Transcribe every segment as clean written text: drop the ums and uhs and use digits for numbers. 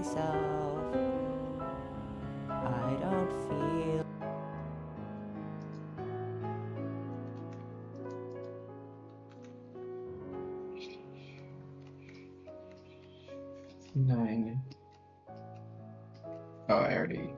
myself. I don't feel 9. Oh, I already.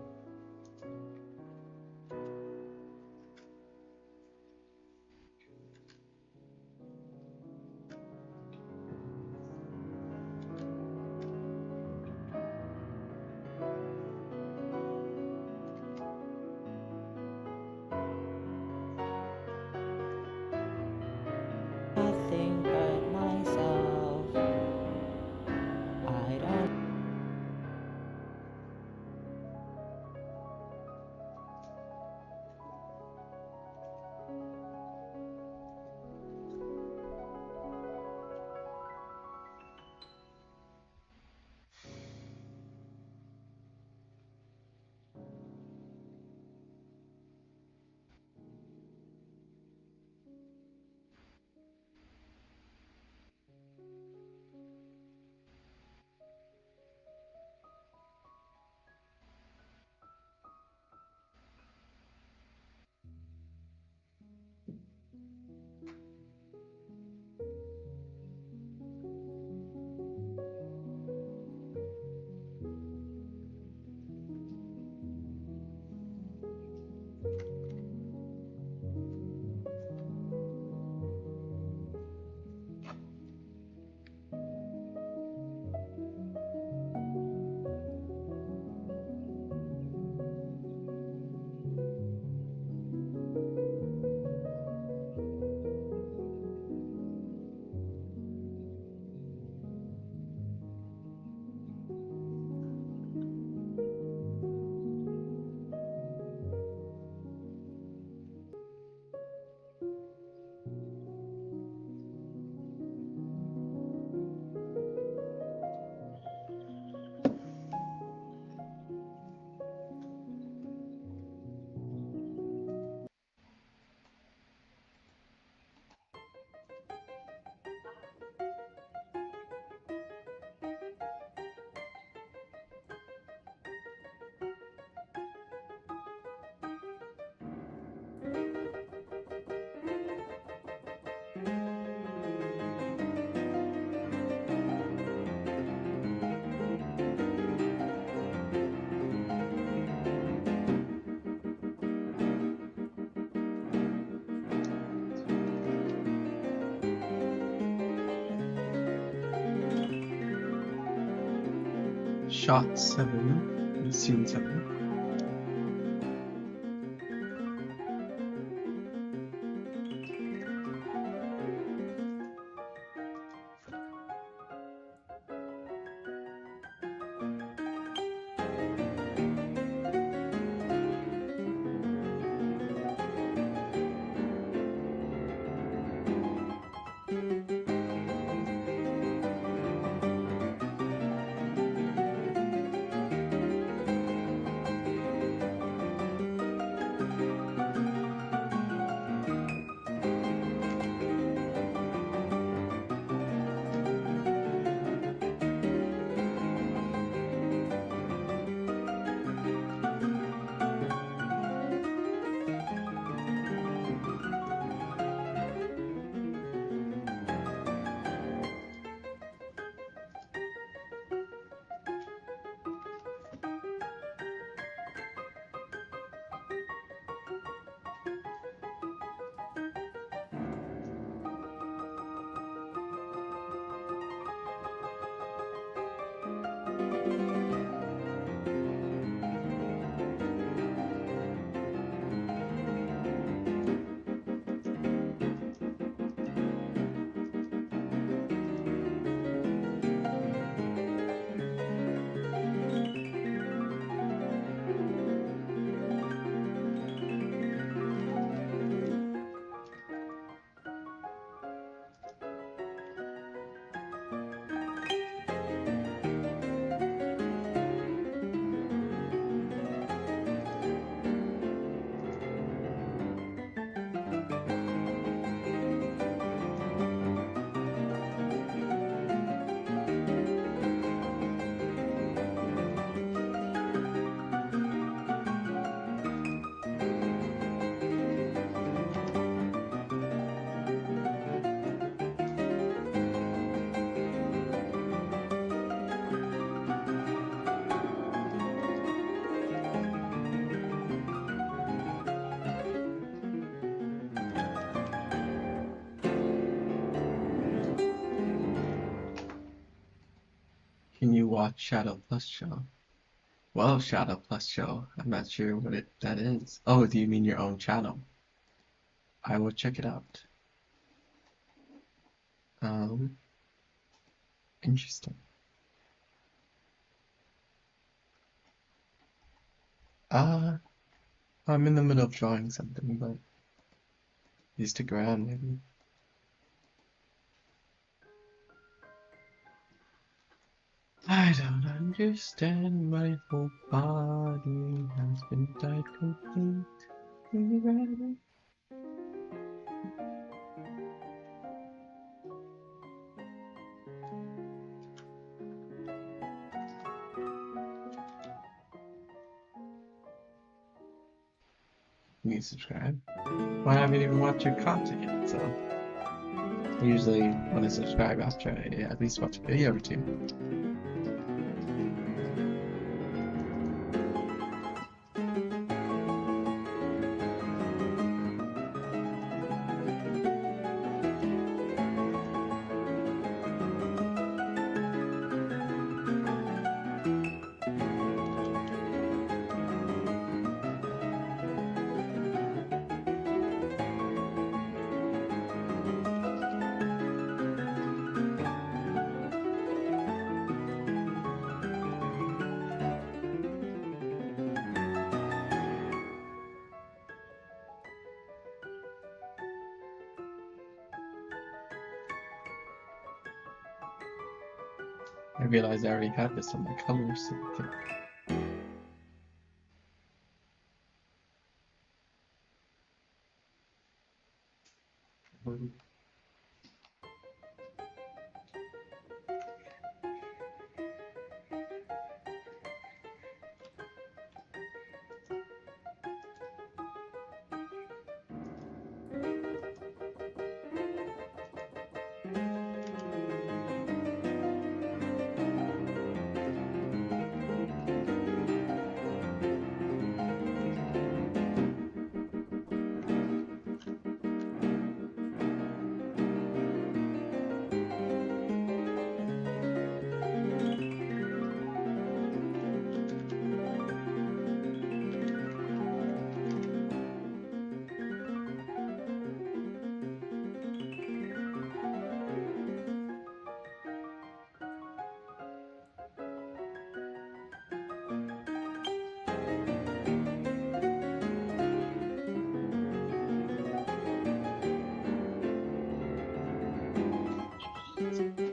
nothing but myself. I don't Shot 7. Scene 7. watch Shadow Plus show. Well, Shadow Plus show. I'm not sure what that is. Oh, do you mean your own channel? I will check it out. Interesting. I'm in the middle of drawing something, but Instagram maybe. I don't understand, my whole body has been dyed completely red. You subscribe? Well, I haven't even watched your content yet, so I usually when I subscribe after I at least watch a video or two. I realized I already had this on my colors.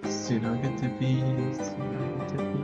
Soon I'll get to be, soon I'll get to be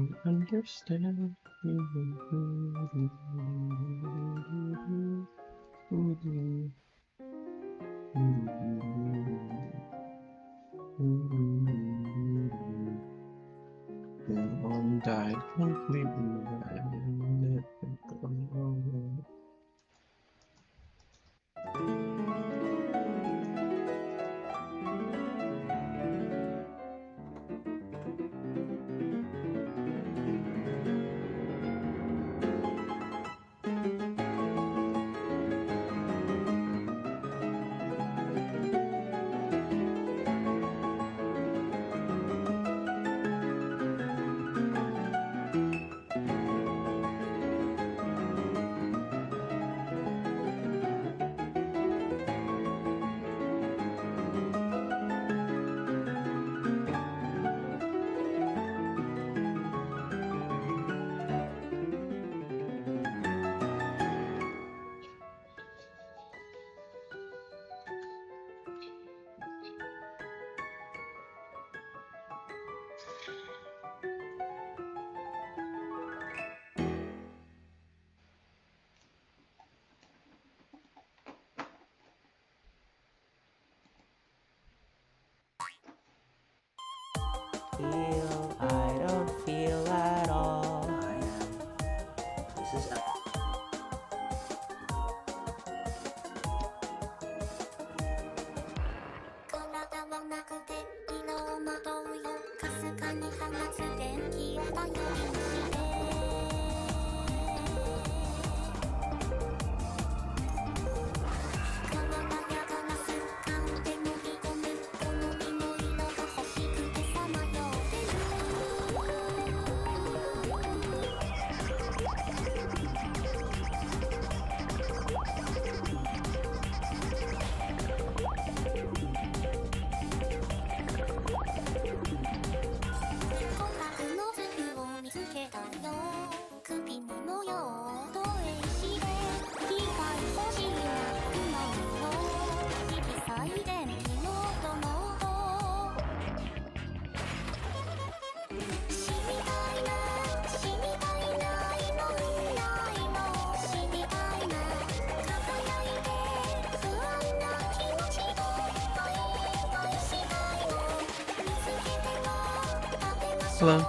don't understand. Then one died completely red. Feel, I don't feel at all. I am. This is Hello.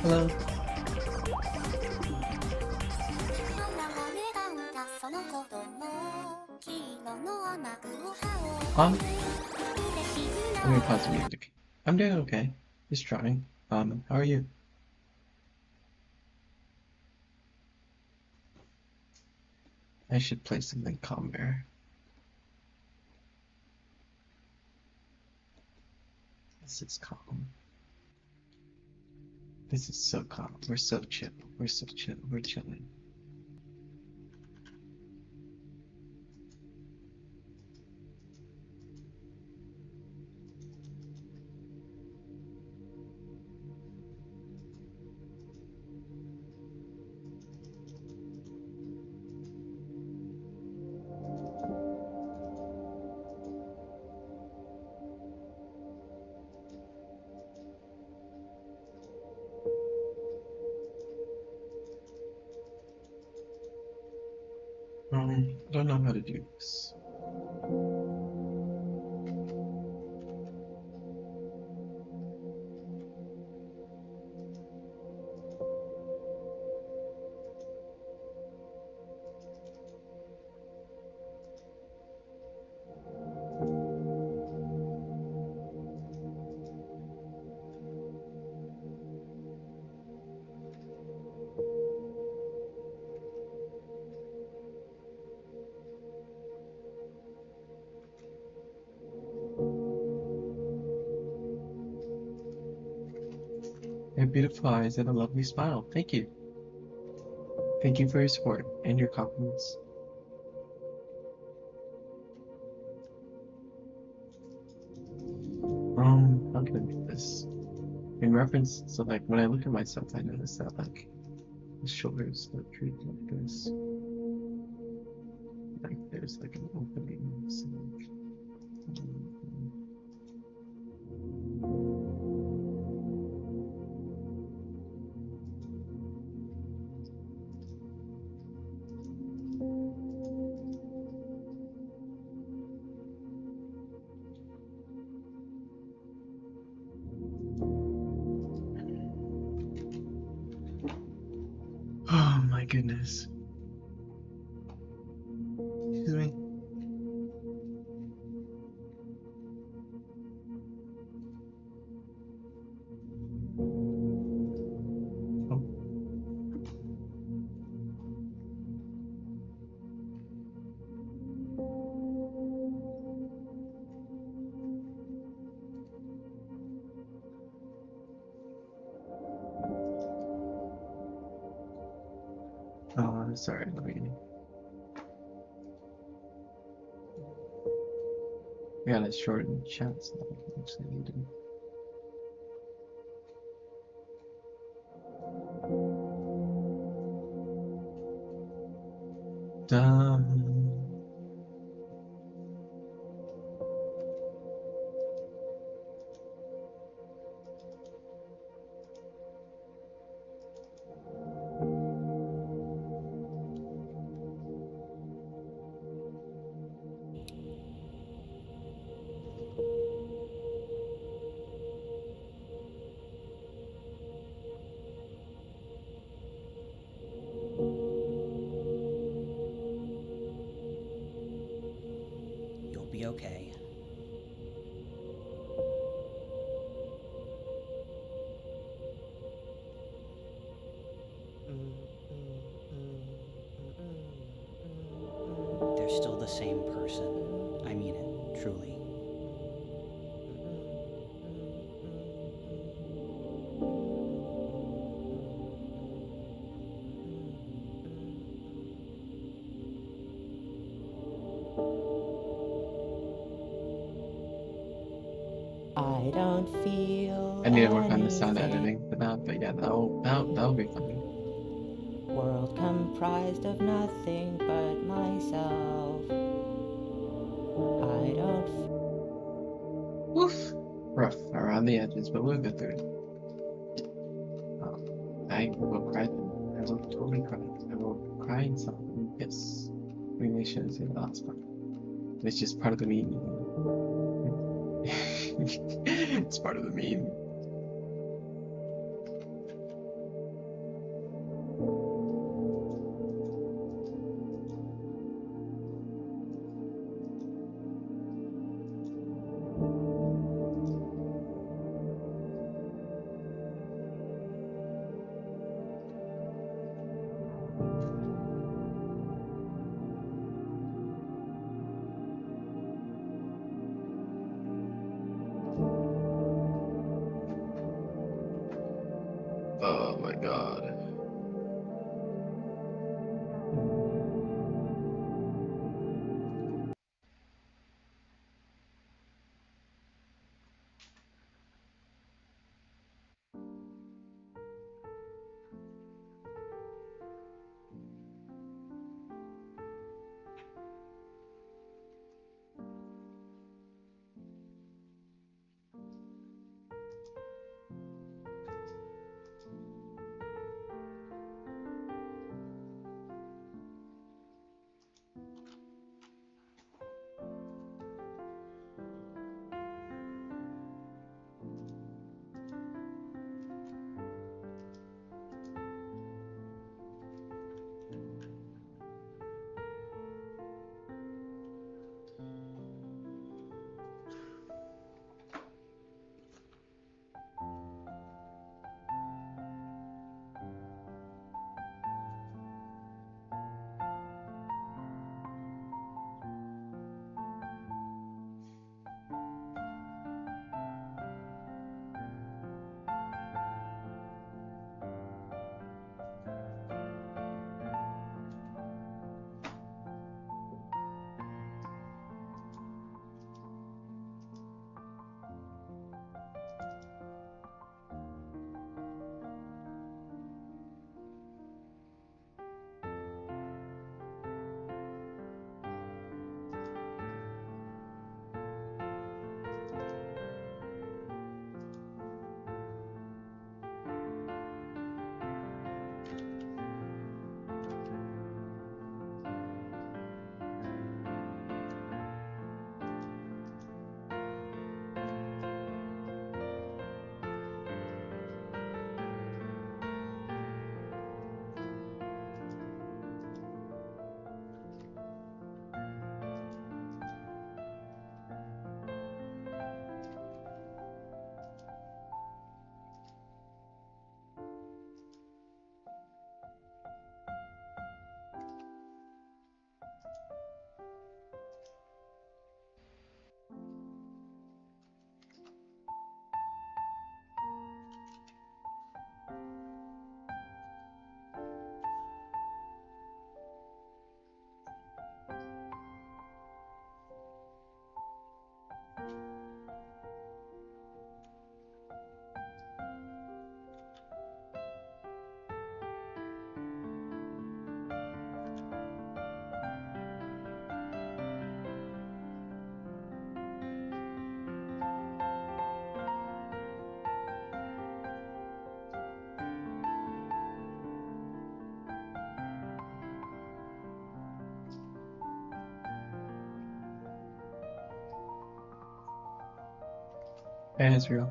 Hello. Huh? Let me pause the music. I'm doing okay. Just trying. How are you? I should play something calmer. This is calm. This is so calm. We're so chill. We're so chill. We're chilling. I don't know how to do this. You have beautiful eyes and a lovely smile. Thank you. Thank you for your support and your compliments. How can I do this? In reference, so like when I look at myself, I notice that like the shoulders are treated like this. Like there's like an opening. So, oh my goodness. Excuse me. Oh. Sorry, let me. We gotta shorten chat so that I can actually read them. Done. You'll be okay. They're still the same person. I mean it, truly. I don't feel I need to work on the sound anything. editing for that, but yeah, that'll be fun. World comprised of nothing but myself. I don't Woof. Rough around the edges, but we'll get through it. I will cry. I will totally cry. I will cry in something. Yes. Maybe I shouldn't say the last part. It's just part of the meme. It's part of the meme. Oh my god. Hey, Israel.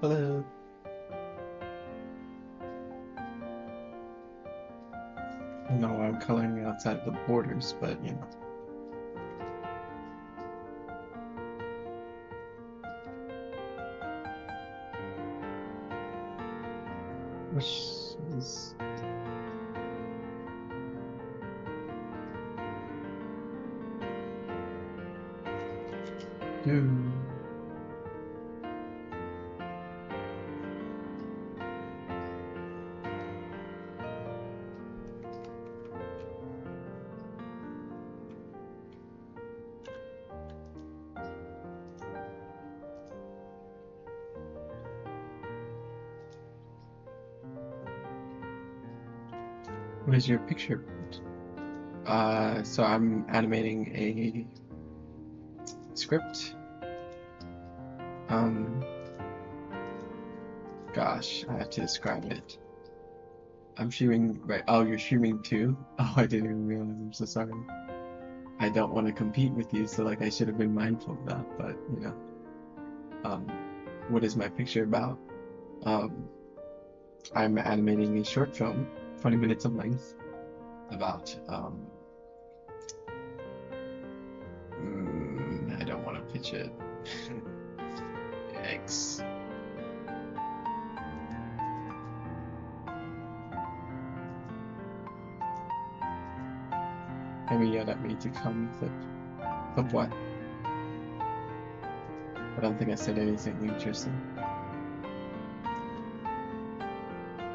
Hello. I don't know why I'm coloring outside the borders, but you know. Which is do. Where's your picture? So I'm animating a script. Gosh, I have to describe it. I'm streaming, right? Oh, you're streaming too? Oh, I didn't even realize. I'm so sorry. I don't want to compete with you, so like I should have been mindful of that. But you know, um, what is my picture about? Um, I'm animating a short film, 20 minutes of length, about I don't want to pitch it. Yikes. Maybe yelled at me to come clip. Clip what? I don't think I said anything interesting.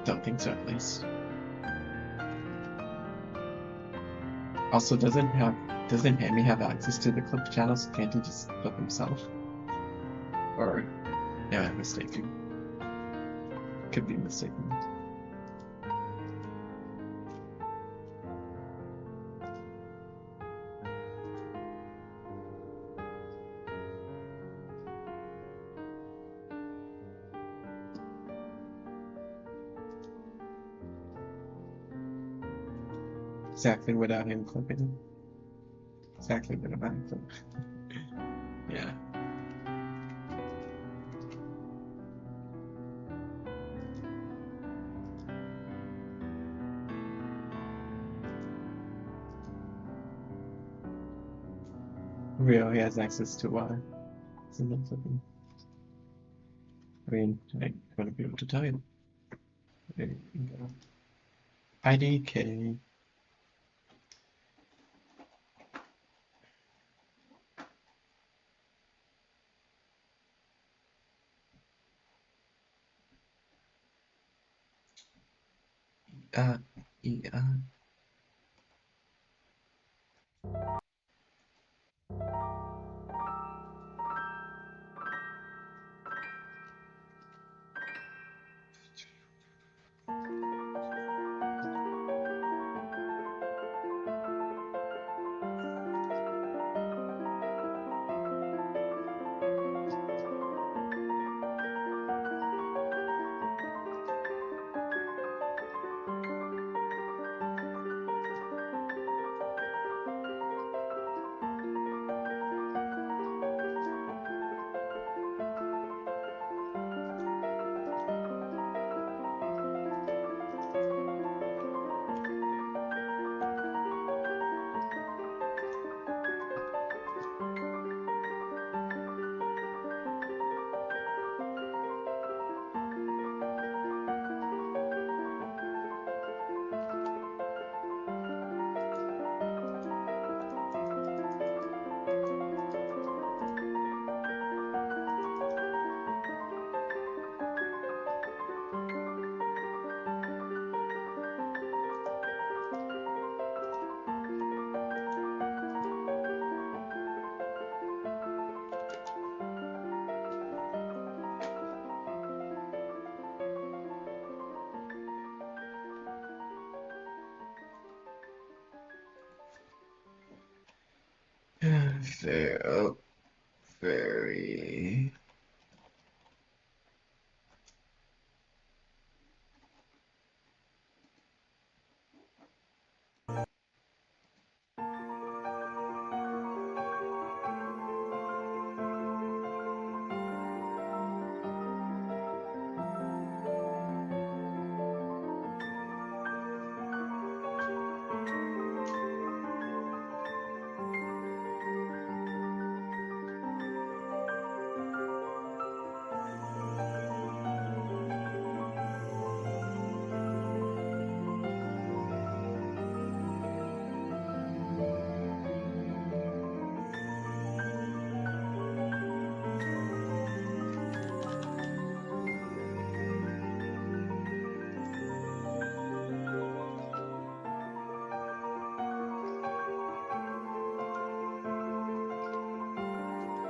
Don't think so, at least. Also, doesn't Hammy have access to the clip channels? Can't he just clip himself? Or am I mistaken? Could be mistaken. Exactly without him clipping. Exactly without him clipping. Yeah. Real, he has access to someone clipping. I mean, I wouldn't be able to tell you. There you go. IDK. Uh, yeah. Very.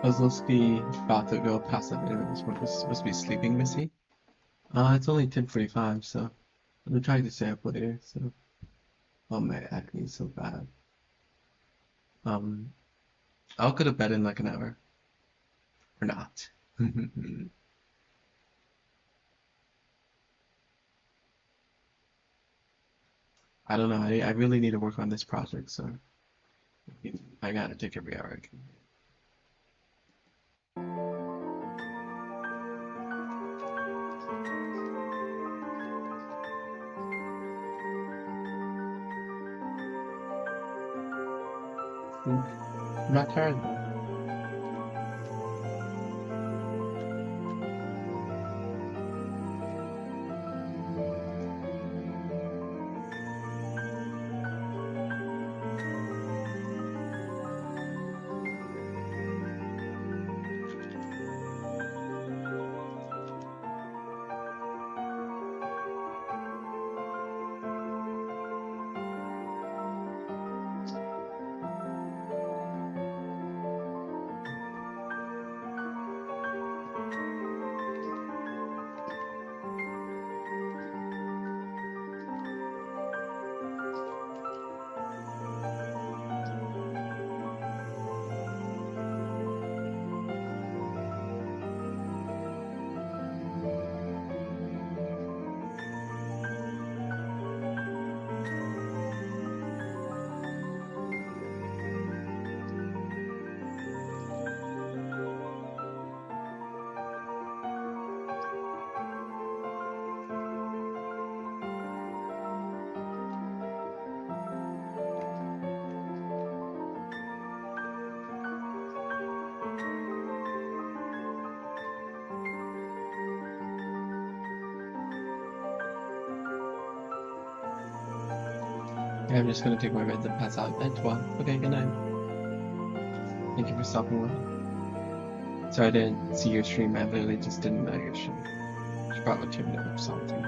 Kozlowski about to go past that minute. It's supposed to be sleeping, Missy. It's only 10:45, so I'm trying to stay up later. So, oh, my acne is so bad. I'll go to bed in like an hour, or not. I don't know. I really need to work on this project, so I gotta take every hour I can. I'm not tired though. Yeah, I'm just gonna take my meds and pass out at 12. Okay, good night. Thank you for stopping by. Sorry I didn't see your stream. I literally just didn't know your stream. Should probably tune it up something.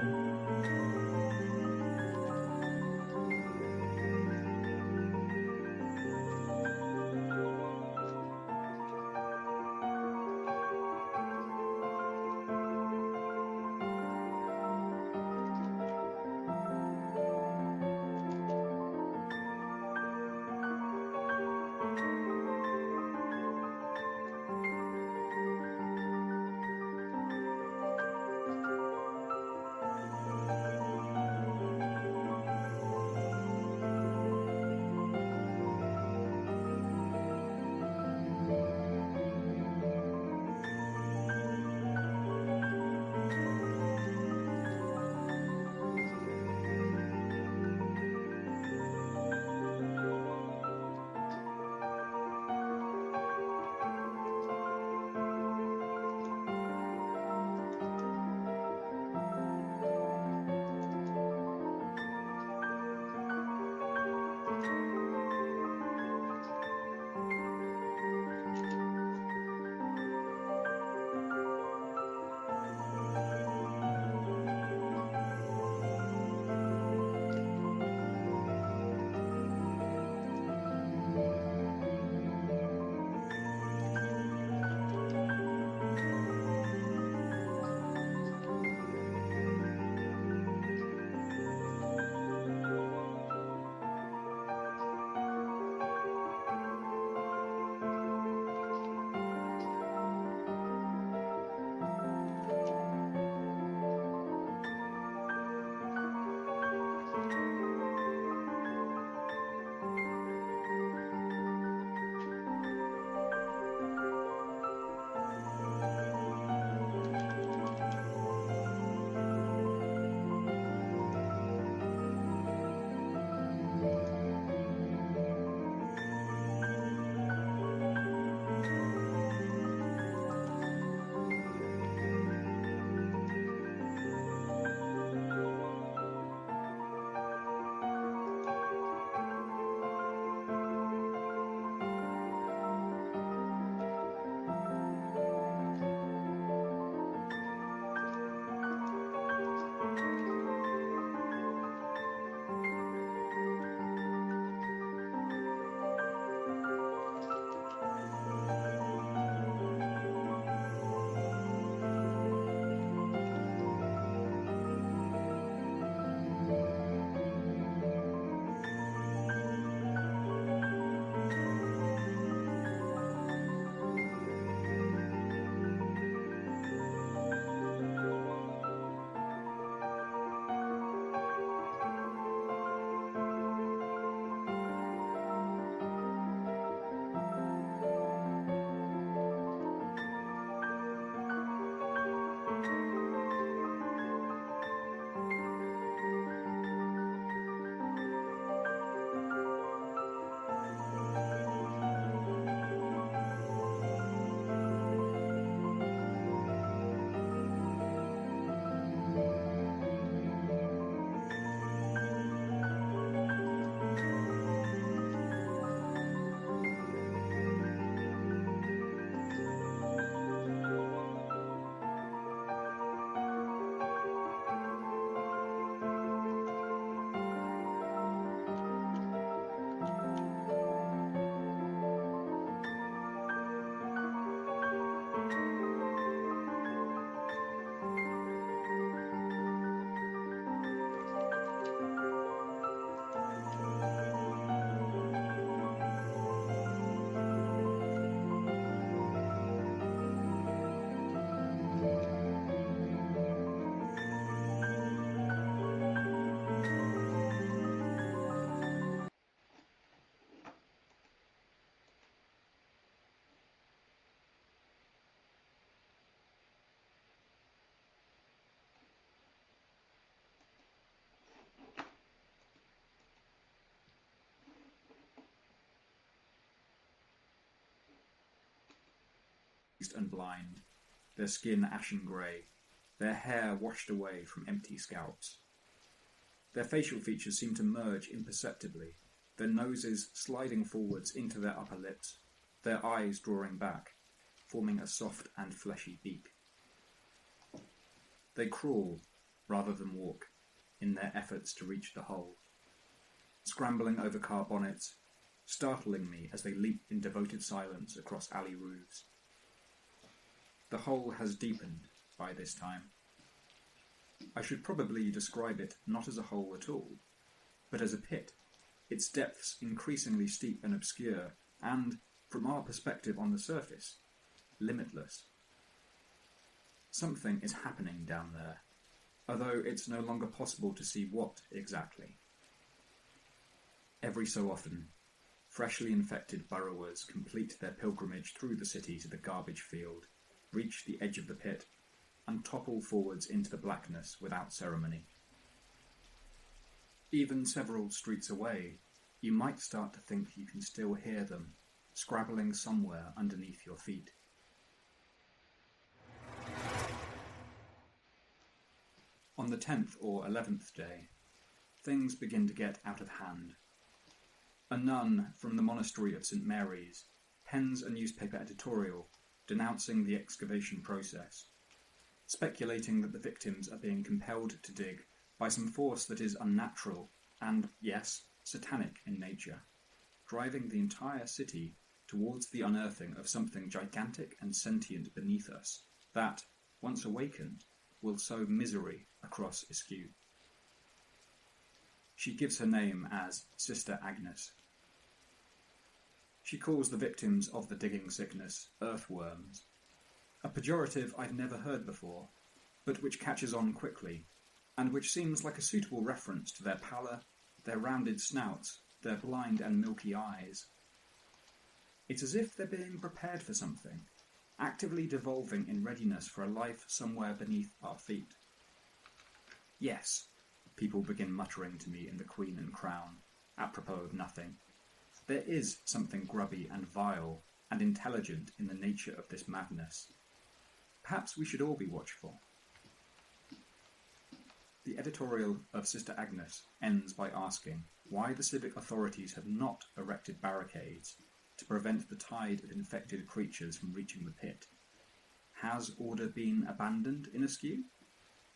and blind, their skin ashen grey, their hair washed away from empty scalps. Their facial features seem to merge imperceptibly, their noses sliding forwards into their upper lips, their eyes drawing back, forming a soft and fleshy beak. They crawl, rather than walk, in their efforts to reach the hole, scrambling over car bonnets, startling me as they leap in devoted silence across alley roofs. The hole has deepened by this time. I should probably describe it not as a hole at all, but as a pit, its depths increasingly steep and obscure, and, from our perspective on the surface, limitless. Something is happening down there, although it's no longer possible to see what exactly. Every so often, freshly infected burrowers complete their pilgrimage through the city to the garbage field, reach the edge of the pit, and topple forwards into the blackness without ceremony. Even several streets away, you might start to think you can still hear them, scrabbling somewhere underneath your feet. On the 10th or 11th day, things begin to get out of hand. A nun from the monastery of St. Mary's pens a newspaper editorial denouncing the excavation process, speculating that the victims are being compelled to dig by some force that is unnatural and, yes, satanic in nature, driving the entire city towards the unearthing of something gigantic and sentient beneath us that, once awakened, will sow misery across Askew. She gives her name as Sister Agnes. She calls the victims of the digging sickness earthworms, a pejorative I've never heard before, but which catches on quickly, and which seems like a suitable reference to their pallor, their rounded snouts, their blind and milky eyes. It's as if they're being prepared for something, actively devolving in readiness for a life somewhere beneath our feet. Yes, people begin muttering to me in the Queen and Crown, apropos of nothing. There is something grubby and vile and intelligent in the nature of this madness. Perhaps we should all be watchful. The editorial of Sister Agnes ends by asking why the civic authorities have not erected barricades to prevent the tide of infected creatures from reaching the pit. Has order been abandoned in Askew?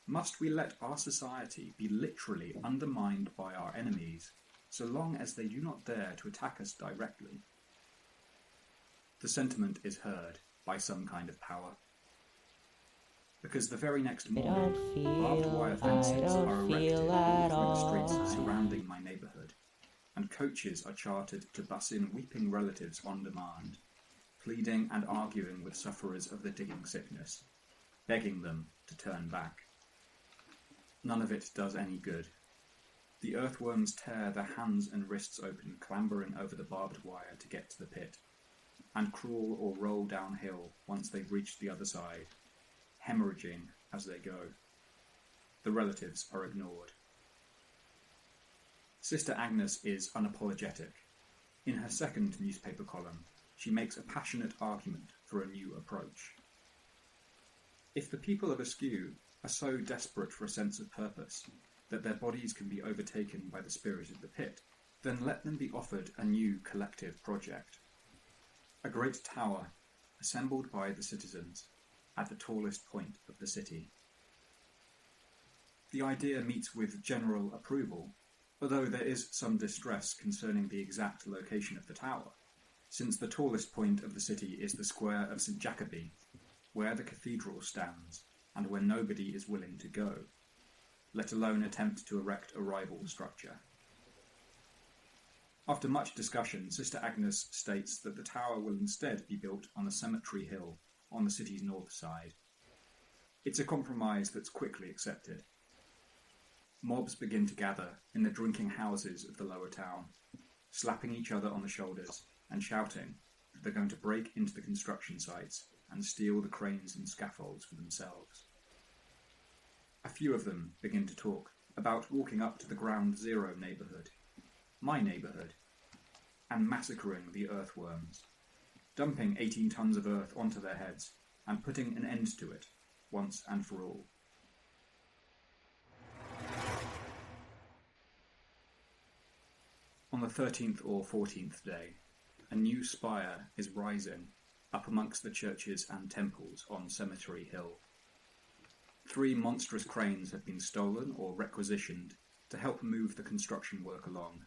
Must we let our society be literally undermined by our enemies, so long as they do not dare to attack us directly? The sentiment is heard by some kind of power. Because the very next morning, barbed wire fences are erected through the streets surrounding my neighbourhood, and coaches are chartered to bus in weeping relatives on demand, pleading and arguing with sufferers of the digging sickness, begging them to turn back. None of it does any good. The earthworms tear their hands and wrists open, clambering over the barbed wire to get to the pit, and crawl or roll downhill once they've reached the other side, hemorrhaging as they go. The relatives are ignored. Sister Agnes is unapologetic. In her second newspaper column, she makes a passionate argument for a new approach. If the people of Askew are so desperate for a sense of purpose that their bodies can be overtaken by the spirit of the pit, then let them be offered a new collective project. A great tower, assembled by the citizens, at the tallest point of the city. The idea meets with general approval, although there is some distress concerning the exact location of the tower, since the tallest point of the city is the square of St. Jacobi, where the cathedral stands, and where nobody is willing to go, let alone attempt to erect a rival structure. After much discussion, Sister Agnes states that the tower will instead be built on a cemetery hill on the city's north side. It's a compromise that's quickly accepted. Mobs begin to gather in the drinking houses of the lower town, slapping each other on the shoulders and shouting that they're going to break into the construction sites and steal the cranes and scaffolds for themselves. A few of them begin to talk about walking up to the Ground Zero neighbourhood, my neighbourhood, and massacring the earthworms. dumping 18 tons of earth onto their heads and putting an end to it, once and for all. On the 13th or 14th day, a new spire is rising up amongst the churches and temples on Cemetery Hill. 3 monstrous cranes have been stolen or requisitioned to help move the construction work along,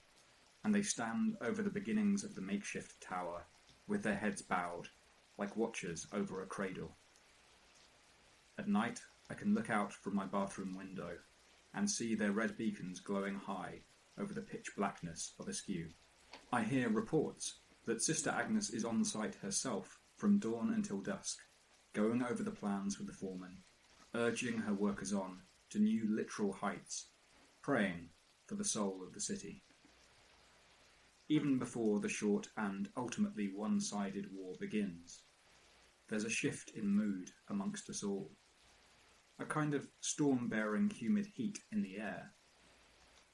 and they stand over the beginnings of the makeshift tower, with their heads bowed, like watchers over a cradle. At night, I can look out from my bathroom window and see their red beacons glowing high over the pitch blackness of Askew. I hear reports that Sister Agnes is on site herself from dawn until dusk, going over the plans with the foreman, urging her workers on to new literal heights, praying for the soul of the city. Even before the short and ultimately one-sided war begins, there's a shift in mood amongst us all. A kind of storm-bearing humid heat in the air.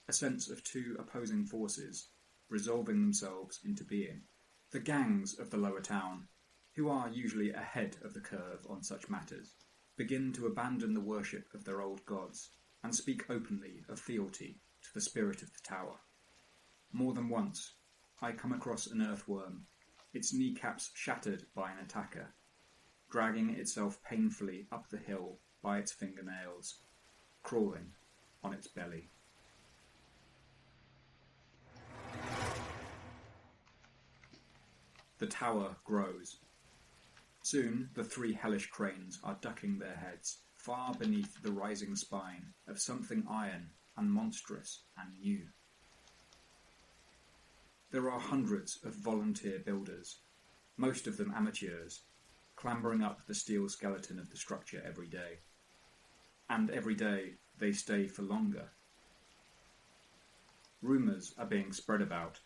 A sense of 2 opposing forces resolving themselves into being. The gangs of the lower town, who are usually ahead of the curve on such matters, begin to abandon the worship of their old gods and speak openly of fealty to the spirit of the tower. More than once, I come across an earthworm, its kneecaps shattered by an attacker, dragging itself painfully up the hill by its fingernails, crawling on its belly. The tower grows. Soon the 3 hellish cranes are ducking their heads far beneath the rising spine of something iron and monstrous and new. There are hundreds of volunteer builders, most of them amateurs, clambering up the steel skeleton of the structure every day. And every day they stay for longer. Rumours are being spread about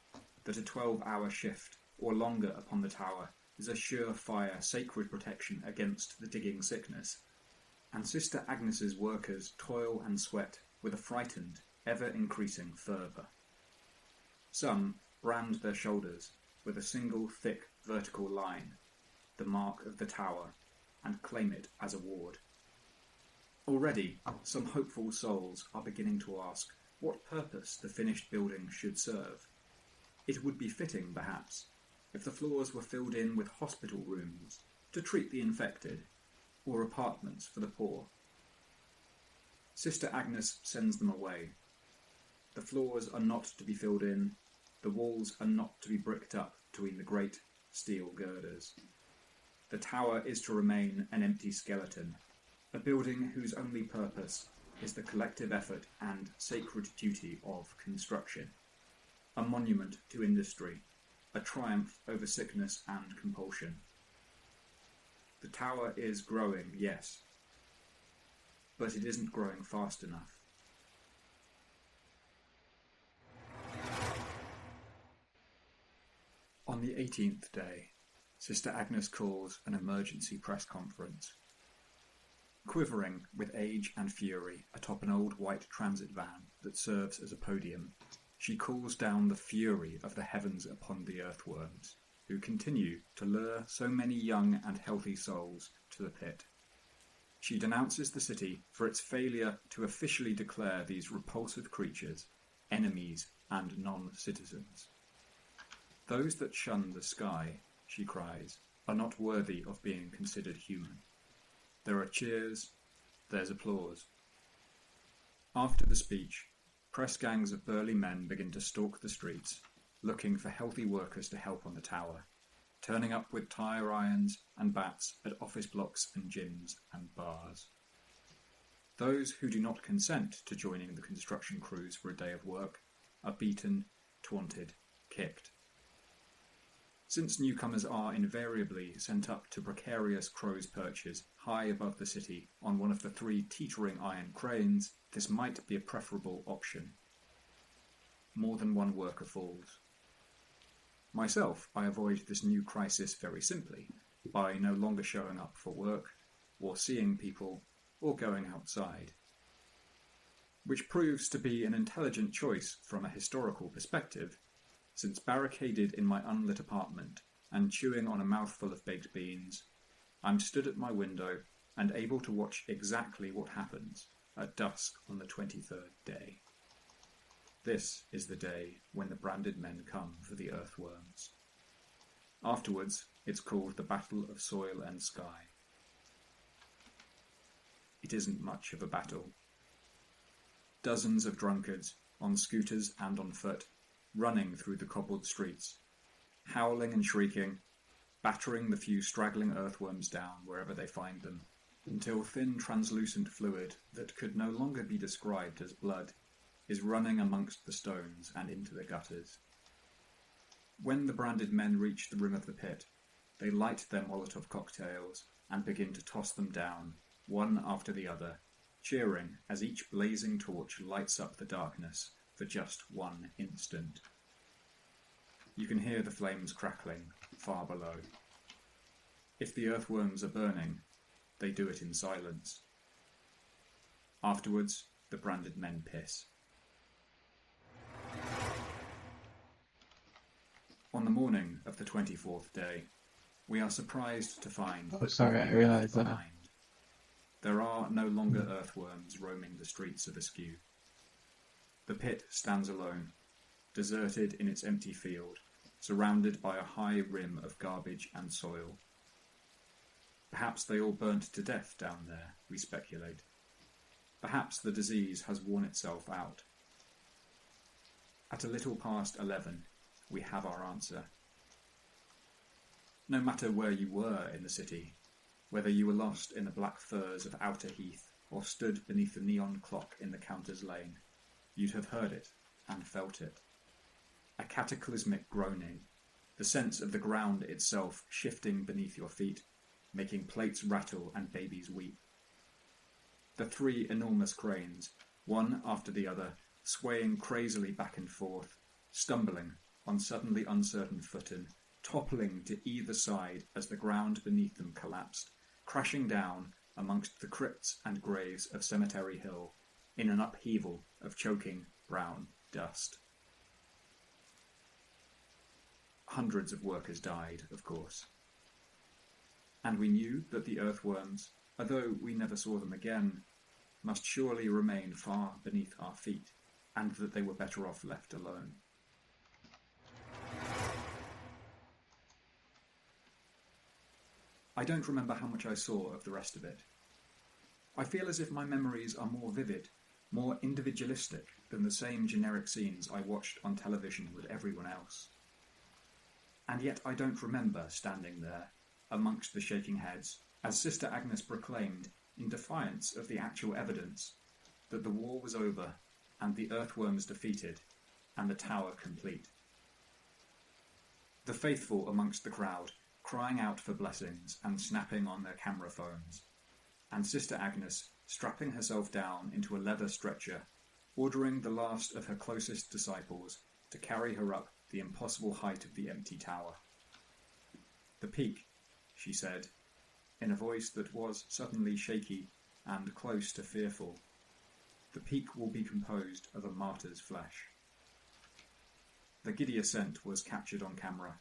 that a 12-hour shift or longer upon the tower is a surefire sacred protection against the digging sickness, and Sister Agnes's workers toil and sweat with a frightened, ever-increasing fervour. Some brand their shoulders with a single thick vertical line, the mark of the tower, and claim it as a ward. Already, some hopeful souls are beginning to ask what purpose the finished building should serve. It would be fitting, perhaps, if the floors were filled in with hospital rooms to treat the infected, or apartments for the poor. Sister Agnes sends them away. The floors are not to be filled in, the walls are not to be bricked up between the great steel girders. The tower is to remain an empty skeleton, a building whose only purpose is the collective effort and sacred duty of construction, a monument to industry, a triumph over sickness and compulsion. The tower is growing, yes, but it isn't growing fast enough. On the 18th day, Sister Agnes calls an emergency press conference. Quivering with age and fury atop an old white transit van that serves as a podium, she calls down the fury of the heavens upon the earthworms, who continue to lure so many young and healthy souls to the pit. She denounces the city for its failure to officially declare these repulsive creatures enemies and non-citizens. Those that shun the sky, she cries, are not worthy of being considered human. There are cheers, there's applause. After the speech, press gangs of burly men begin to stalk the streets, looking for healthy workers to help on the tower, turning up with tire irons and bats at office blocks and gyms and bars. Those who do not consent to joining the construction crews for a day of work are beaten, taunted, kicked. Since newcomers are invariably sent up to precarious crow's perches high above the city on one of the 3 teetering iron cranes, this might be a preferable option. More than one worker falls. Myself, I avoid this new crisis very simply, by no longer showing up for work, or seeing people, or going outside. Which proves to be an intelligent choice from a historical perspective, since barricaded in my unlit apartment, and chewing on a mouthful of baked beans, I'm stood at my window and able to watch exactly what happens at dusk on the 23rd day. This is the day when the branded men come for the earthworms. Afterwards, it's called the Battle of Soil and Sky. It isn't much of a battle. Dozens of drunkards, on scooters and on foot, running through the cobbled streets, howling and shrieking, battering the few straggling earthworms down wherever they find them, until thin translucent fluid that could no longer be described as blood is running amongst the stones and into the gutters. When the branded men reach the rim of the pit, they light their Molotov cocktails and begin to toss them down, one after the other, cheering as each blazing torch lights up the darkness for just one instant. You can hear the flames crackling far below. If the earthworms are burning, they do it in silence. Afterwards, the branded men piss. On the morning of the 24th day, we are surprised to find Oh, sorry, I realised that. behind. There are no longer earthworms roaming the streets of Askew. The pit stands alone, deserted in its empty field, surrounded by a high rim of garbage and soil. Perhaps they all burnt to death down there, we speculate. Perhaps the disease has worn itself out. At a little past 11, we have our answer. No matter where you were in the city, whether you were lost in the black firs of Outer Heath or stood beneath the neon clock in the Counter's Lane, you'd have heard it and felt it. A cataclysmic groaning, the sense of the ground itself shifting beneath your feet, making plates rattle and babies weep. The three enormous cranes, one after the other, swaying crazily back and forth, stumbling on suddenly uncertain footing, toppling to either side as the ground beneath them collapsed, crashing down amongst the crypts and graves of Cemetery Hill in an upheaval of choking brown dust. Hundreds of workers died, of course. And we knew that the earthworms, although we never saw them again, must surely remain far beneath our feet, and that they were better off left alone. I don't remember how much I saw of the rest of it. I feel as if my memories are more vivid, more individualistic than the same generic scenes I watched on television with everyone else. And yet I don't remember standing there, amongst the shaking heads, as Sister Agnes proclaimed, in defiance of the actual evidence, that the war was over, and the earthworms defeated, and the tower complete. The faithful amongst the crowd, crying out for blessings and snapping on their camera phones, and Sister Agnes strapping herself down into a leather stretcher, ordering the last of her closest disciples to carry her up the impossible height of the empty tower. "The peak," she said, in a voice that was suddenly shaky and close to fearful. "The peak will be composed of a martyr's flesh." The giddy ascent was captured on camera.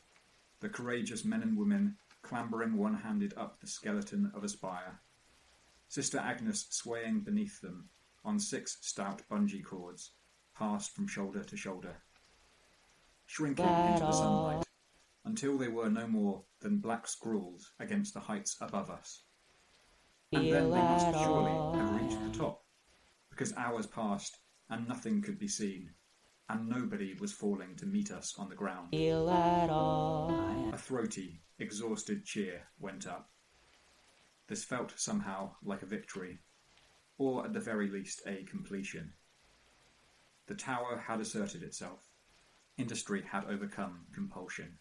The courageous men and women clambering one-handed up the skeleton of a spire. Sister Agnes swaying beneath them on 6 stout bungee cords, passed from shoulder to shoulder, shrinking into the sunlight until they were no more than black scrawls against the heights above us. And then they must surely have reached the top, because hours passed and nothing could be seen, and nobody was falling to meet us on the ground. A throaty, exhausted cheer went up. This felt somehow like a victory, or at the very least a completion. The tower had asserted itself. Industry had overcome compulsion.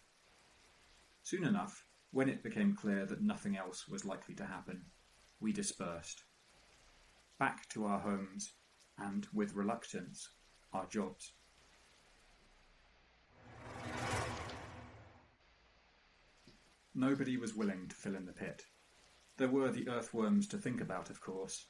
Soon enough, when it became clear that nothing else was likely to happen, we dispersed. Back to our homes, and with reluctance, our jobs. Nobody was willing to fill in the pit. There were the earthworms to think about, of course,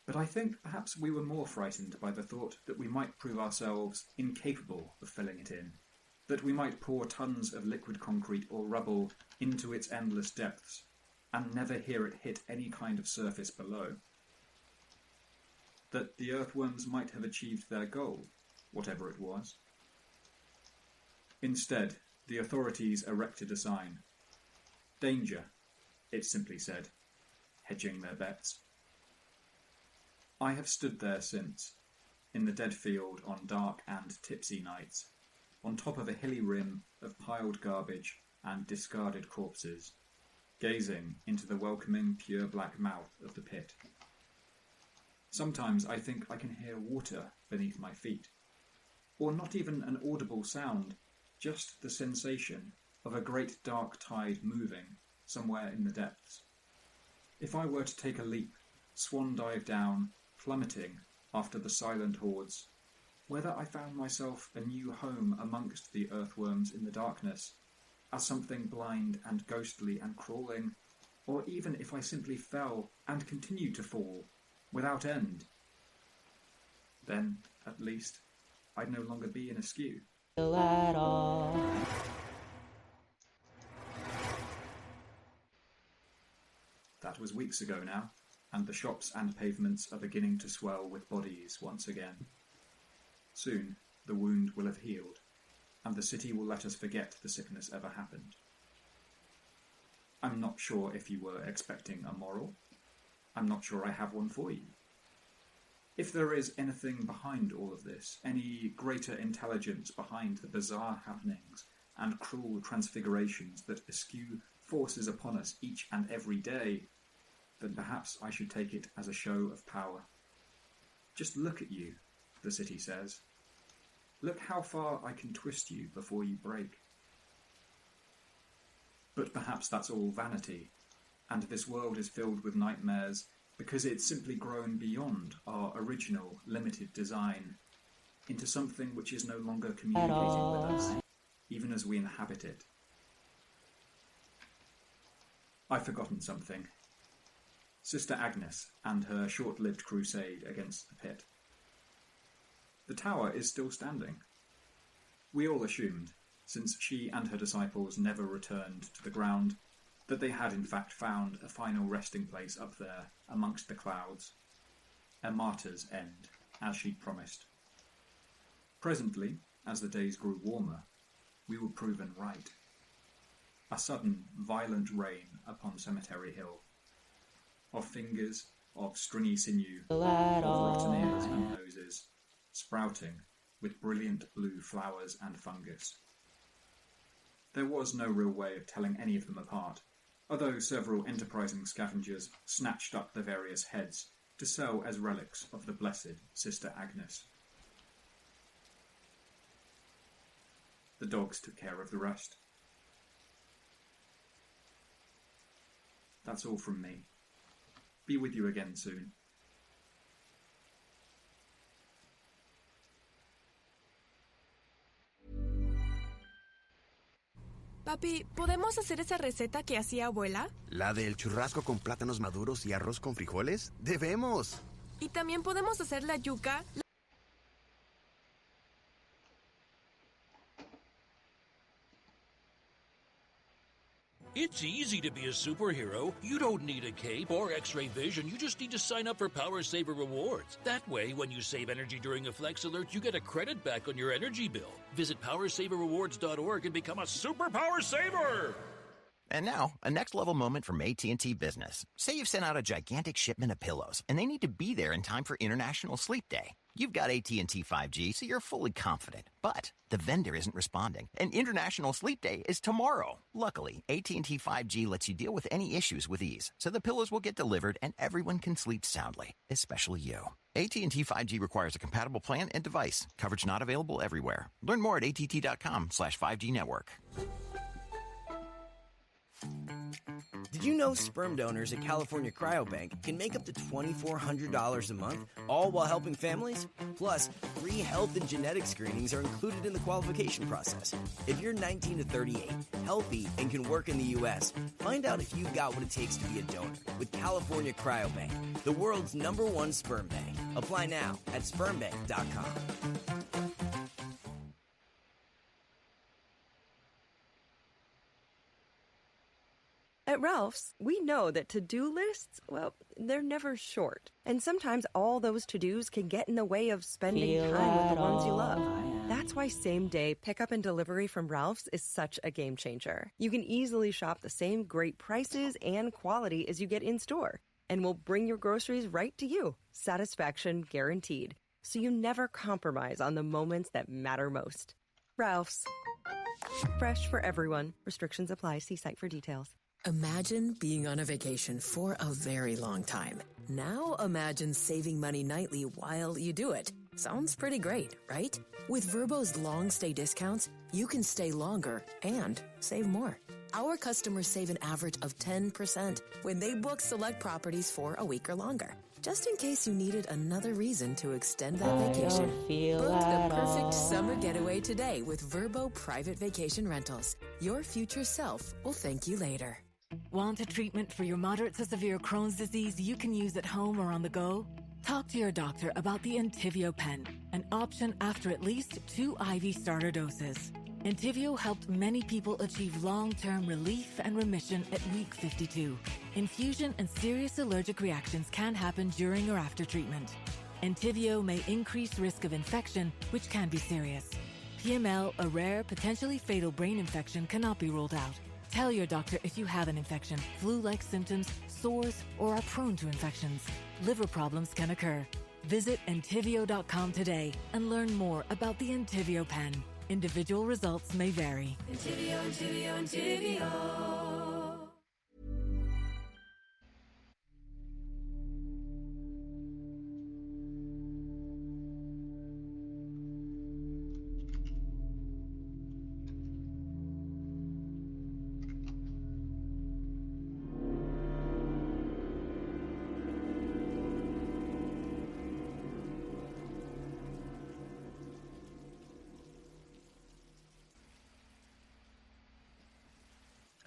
but I think perhaps we were more frightened by the thought that we might prove ourselves incapable of filling it in, that we might pour tons of liquid concrete or rubble into its endless depths and never hear it hit any kind of surface below. That the earthworms might have achieved their goal, whatever it was. Instead, the authorities erected a sign. Danger, it simply said, hedging their bets. I have stood there since, in the dead field on dark and tipsy nights, on top of a hilly rim of piled garbage and discarded corpses, gazing into the welcoming pure black mouth of the pit. Sometimes I think I can hear water beneath my feet, or not even an audible sound, just the sensation of a great dark tide moving somewhere in the depths. If I were to take a leap, swan dive down, plummeting after the silent hordes, whether I found myself a new home amongst the earthworms in the darkness, as something blind and ghostly and crawling, or even if I simply fell and continued to fall, without end, then, at least, I'd no longer be in askew. At all. That was weeks ago now, and the shops and pavements are beginning to swell with bodies once again. Soon, the wound will have healed, and the city will let us forget the sickness ever happened. I'm not sure if you were expecting a moral. I'm not sure I have one for you. If there is anything behind all of this, any greater intelligence behind the bizarre happenings and cruel transfigurations that askew forces upon us each and every day, then perhaps I should take it as a show of power. Just look at you, the city says. Look how far I can twist you before you break. But perhaps that's all vanity, and this world is filled with nightmares because it's simply grown beyond our original limited design into something which is no longer communicating with us, even as we inhabit it. I've forgotten something. Sister Agnes and her short-lived crusade against the pit. The tower is still standing. We all assumed, since she and her disciples never returned to the ground, that they had in fact found a final resting place up there amongst the clouds, a martyr's end, as she'd promised. Presently, as the days grew warmer, we were proven right. A sudden, violent rain upon Cemetery Hill, of fingers, of stringy sinew, of rotten ears and noses, sprouting with brilliant blue flowers and fungus. There was no real way of telling any of them apart, although several enterprising scavengers snatched up the various heads to sell as relics of the blessed Sister Agnes. The dogs took care of the rest. That's all from me. Be with you again soon. Papi, ¿podemos hacer esa receta que hacía abuela? ¿La del churrasco con plátanos maduros y arroz con frijoles? ¡Debemos! Y también podemos hacer la yuca. It's easy to be a superhero. You don't need a cape or x-ray vision. You just need to sign up for Power Saver Rewards. That way, when you save energy during a Flex Alert, you get a credit back on your energy bill. Visit PowerSaverRewards.org and become a super power saver! And now, a next-level moment from AT&T Business. Say you've sent out a gigantic shipment of pillows, and they need to be there in time for International Sleep Day. You've got AT&T 5G, so you're fully confident. But the vendor isn't responding, and International Sleep Day is tomorrow. Luckily, AT&T 5G lets you deal with any issues with ease, so the pillows will get delivered and everyone can sleep soundly, especially you. AT&T 5G requires a compatible plan and device. Coverage not available everywhere. Learn more at att.com/5G network. Did you know sperm donors at California Cryobank can make up to $2,400 a month, all while helping families? Plus, free health and genetic screenings are included in the qualification process. If you're 19 to 38, healthy, and can work in the U.S., find out if you've got what it takes to be a donor with California Cryobank, the world's #1 sperm bank. Apply now at spermbank.com. At Ralph's, we know that to-do lists, well, they're never short. And sometimes all those to-dos can get in the way of spending time with the ones you love. That's why same-day pickup and delivery from Ralph's is such a game changer. You can easily shop the same great prices and quality as you get in-store. And we'll bring your groceries right to you. Satisfaction guaranteed. So you never compromise on the moments that matter most. Ralph's. Fresh for everyone. Restrictions apply. See site for details. Imagine being on a vacation for a very long time. Now imagine saving money nightly while you do it. Sounds pretty great, right? With Vrbo's long stay discounts, you can stay longer and save more. Our customers save an average of 10% when they book select properties for a week or longer. Just in case you needed another reason to extend that vacation. Book the perfect summer getaway today with Vrbo Private Vacation Rentals. Your future self will thank you later. Want a treatment for your moderate to severe Crohn's disease you can use at home or on the go? Talk to your doctor about the Entyvio pen, an option after at least 2 IV starter doses. Entyvio helped many people achieve long-term relief and remission at week 52. Infusion and serious allergic reactions can happen during or after treatment. Entyvio may increase risk of infection, which can be serious. PML, a rare, potentially fatal brain infection, cannot be ruled out. Tell your doctor if you have an infection, flu-like symptoms, sores, or are prone to infections. Liver problems can occur. Visit Entyvio.com today and learn more about the Entyvio pen. Individual results may vary. Entyvio, Entyvio, Entyvio.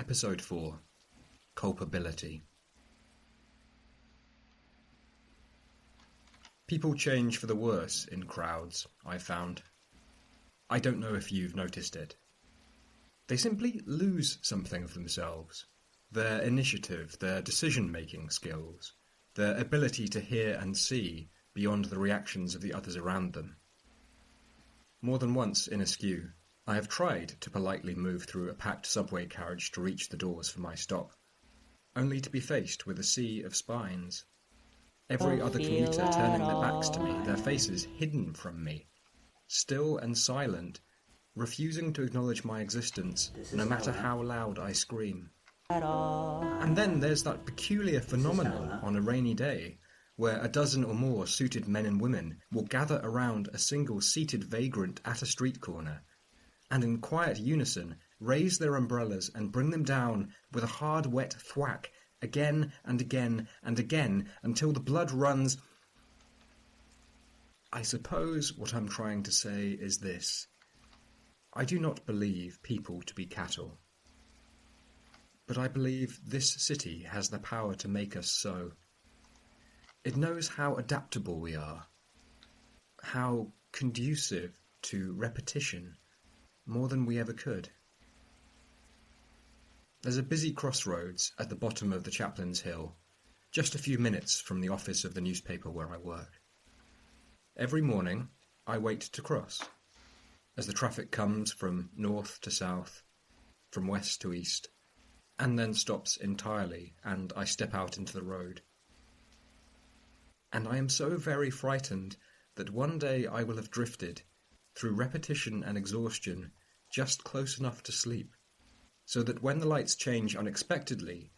Episode 4. Culpability. People change for the worse in crowds, I've found. I don't know if you've noticed it. They simply lose something of themselves. Their initiative, their decision-making skills, their ability to hear and see beyond the reactions of the others around them. More than once in Askew, I have tried to politely move through a packed subway carriage to reach the doors for my stop, only to be faced with a sea of spines. Every other commuter turning their backs to me, their faces hidden from me, still and silent, refusing to acknowledge my existence, no matter how loud I scream. And then there's that peculiar phenomenon on a rainy day, where a dozen or more suited men and women will gather around a single seated vagrant at a street corner, and in quiet unison raise their umbrellas and bring them down with a hard wet thwack again and again and again until the blood runs. I suppose what I'm trying to say is this. I do not believe people to be cattle, but I believe this city has the power to make us so. It knows how adaptable we are, how conducive to repetition, more than we ever could. There's a busy crossroads at the bottom of the Chaplain's Hill, just a few minutes from the office of the newspaper where I work. Every morning, I wait to cross, as the traffic comes from north to south, from west to east, and then stops entirely, and I step out into the road. And I am so very frightened that one day I will have drifted, through repetition and exhaustion, just close enough to sleep, so that when the lights change unexpectedly,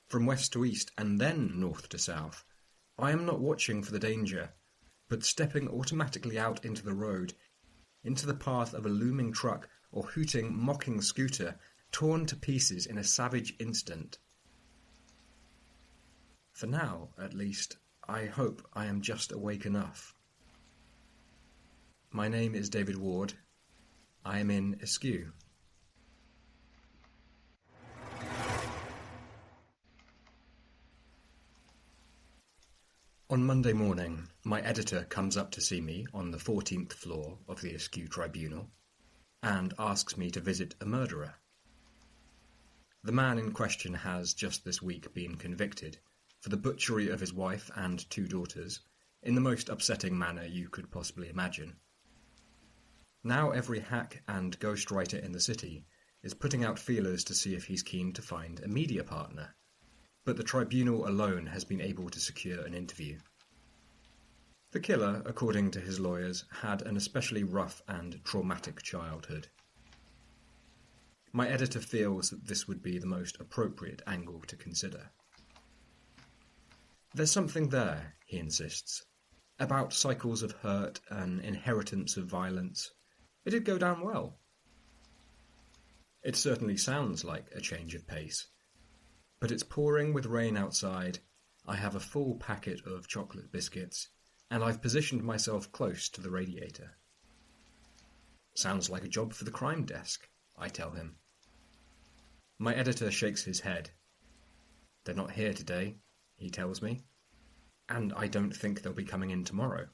from west to east and then north to south, I am not watching for the danger, but stepping automatically out into the road, into the path of a looming truck or hooting, mocking scooter, torn to pieces in a savage instant. For now, at least, I hope I am just awake enough. My name is David Ward. I am in Askew. On Monday morning, my editor comes up to see me on the 14th floor of the Askew Tribunal and asks me to visit a murderer. The man in question has just this week been convicted for the butchery of his wife and 2 daughters in the most upsetting manner you could possibly imagine. Now every hack and ghostwriter in the city is putting out feelers to see if he's keen to find a media partner, but the tribunal alone has been able to secure an interview. The killer, according to his lawyers, had an especially rough and traumatic childhood. My editor feels that this would be the most appropriate angle to consider. There's something there, he insists, about cycles of hurt and inheritance of violence. It'd go down well. It certainly sounds like a change of pace. But it's pouring with rain outside, I have a full packet of chocolate biscuits, and I've positioned myself close to the radiator. Sounds like a job for the crime desk, I tell him. My editor shakes his head. They're not here today, he tells me, and I don't think they'll be coming in tomorrow.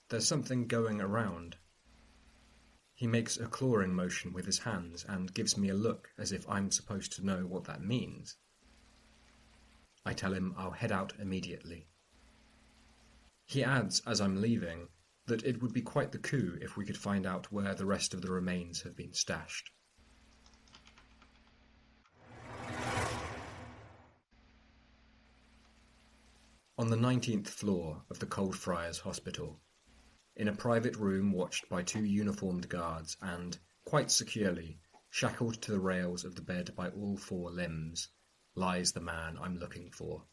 There's something going around. He makes a clawing motion with his hands and gives me a look as if I'm supposed to know what that means. I tell him I'll head out immediately. He adds, as I'm leaving, that it would be quite the coup if we could find out where the rest of the remains have been stashed. On the 19th floor of the Coldfriars Hospital, in a private room watched by 2 uniformed guards and, quite securely, shackled to the rails of the bed by all 4 limbs, lies the man I'm looking for.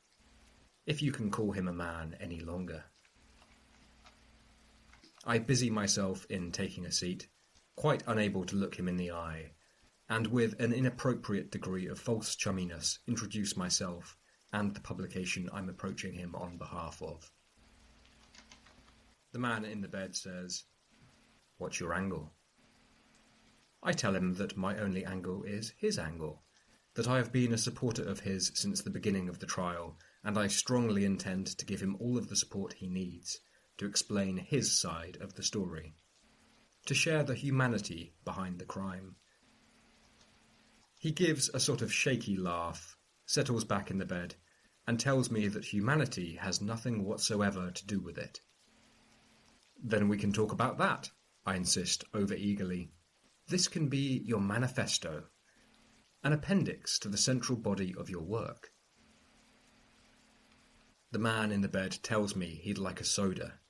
If you can call him a man any longer. I busy myself in taking a seat, quite unable to look him in the eye, and with an inappropriate degree of false chumminess introduce myself and the publication I'm approaching him on behalf of. The man in the bed says, "What's your angle?" I tell him that my only angle is his angle, that I have been a supporter of his since the beginning of the trial, and I strongly intend to give him all of the support he needs to explain his side of the story, to share the humanity behind the crime. He gives a sort of shaky laugh, settles back in the bed, and tells me that humanity has nothing whatsoever to do with it. Then we can talk about that, I insist over-eagerly. This can be your manifesto, an appendix to the central body of your work. The man in the bed tells me he'd like a soda.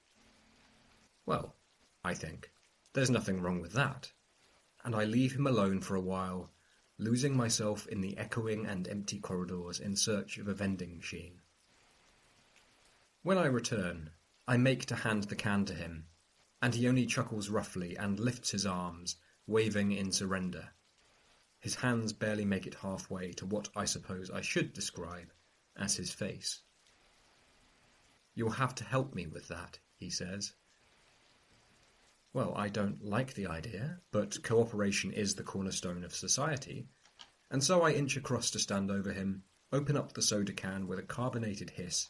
Well, I think, there's nothing wrong with that, and I leave him alone for a while, losing myself in the echoing and empty corridors in search of a vending machine. When I return, I make to hand the can to him, and he only chuckles roughly and lifts his arms, waving in surrender. His hands barely make it halfway to what I suppose I should describe as his face. "You'll have to help me with that," he says. Well, I don't like the idea, but cooperation is the cornerstone of society, and so I inch across to stand over him, open up the soda can with a carbonated hiss,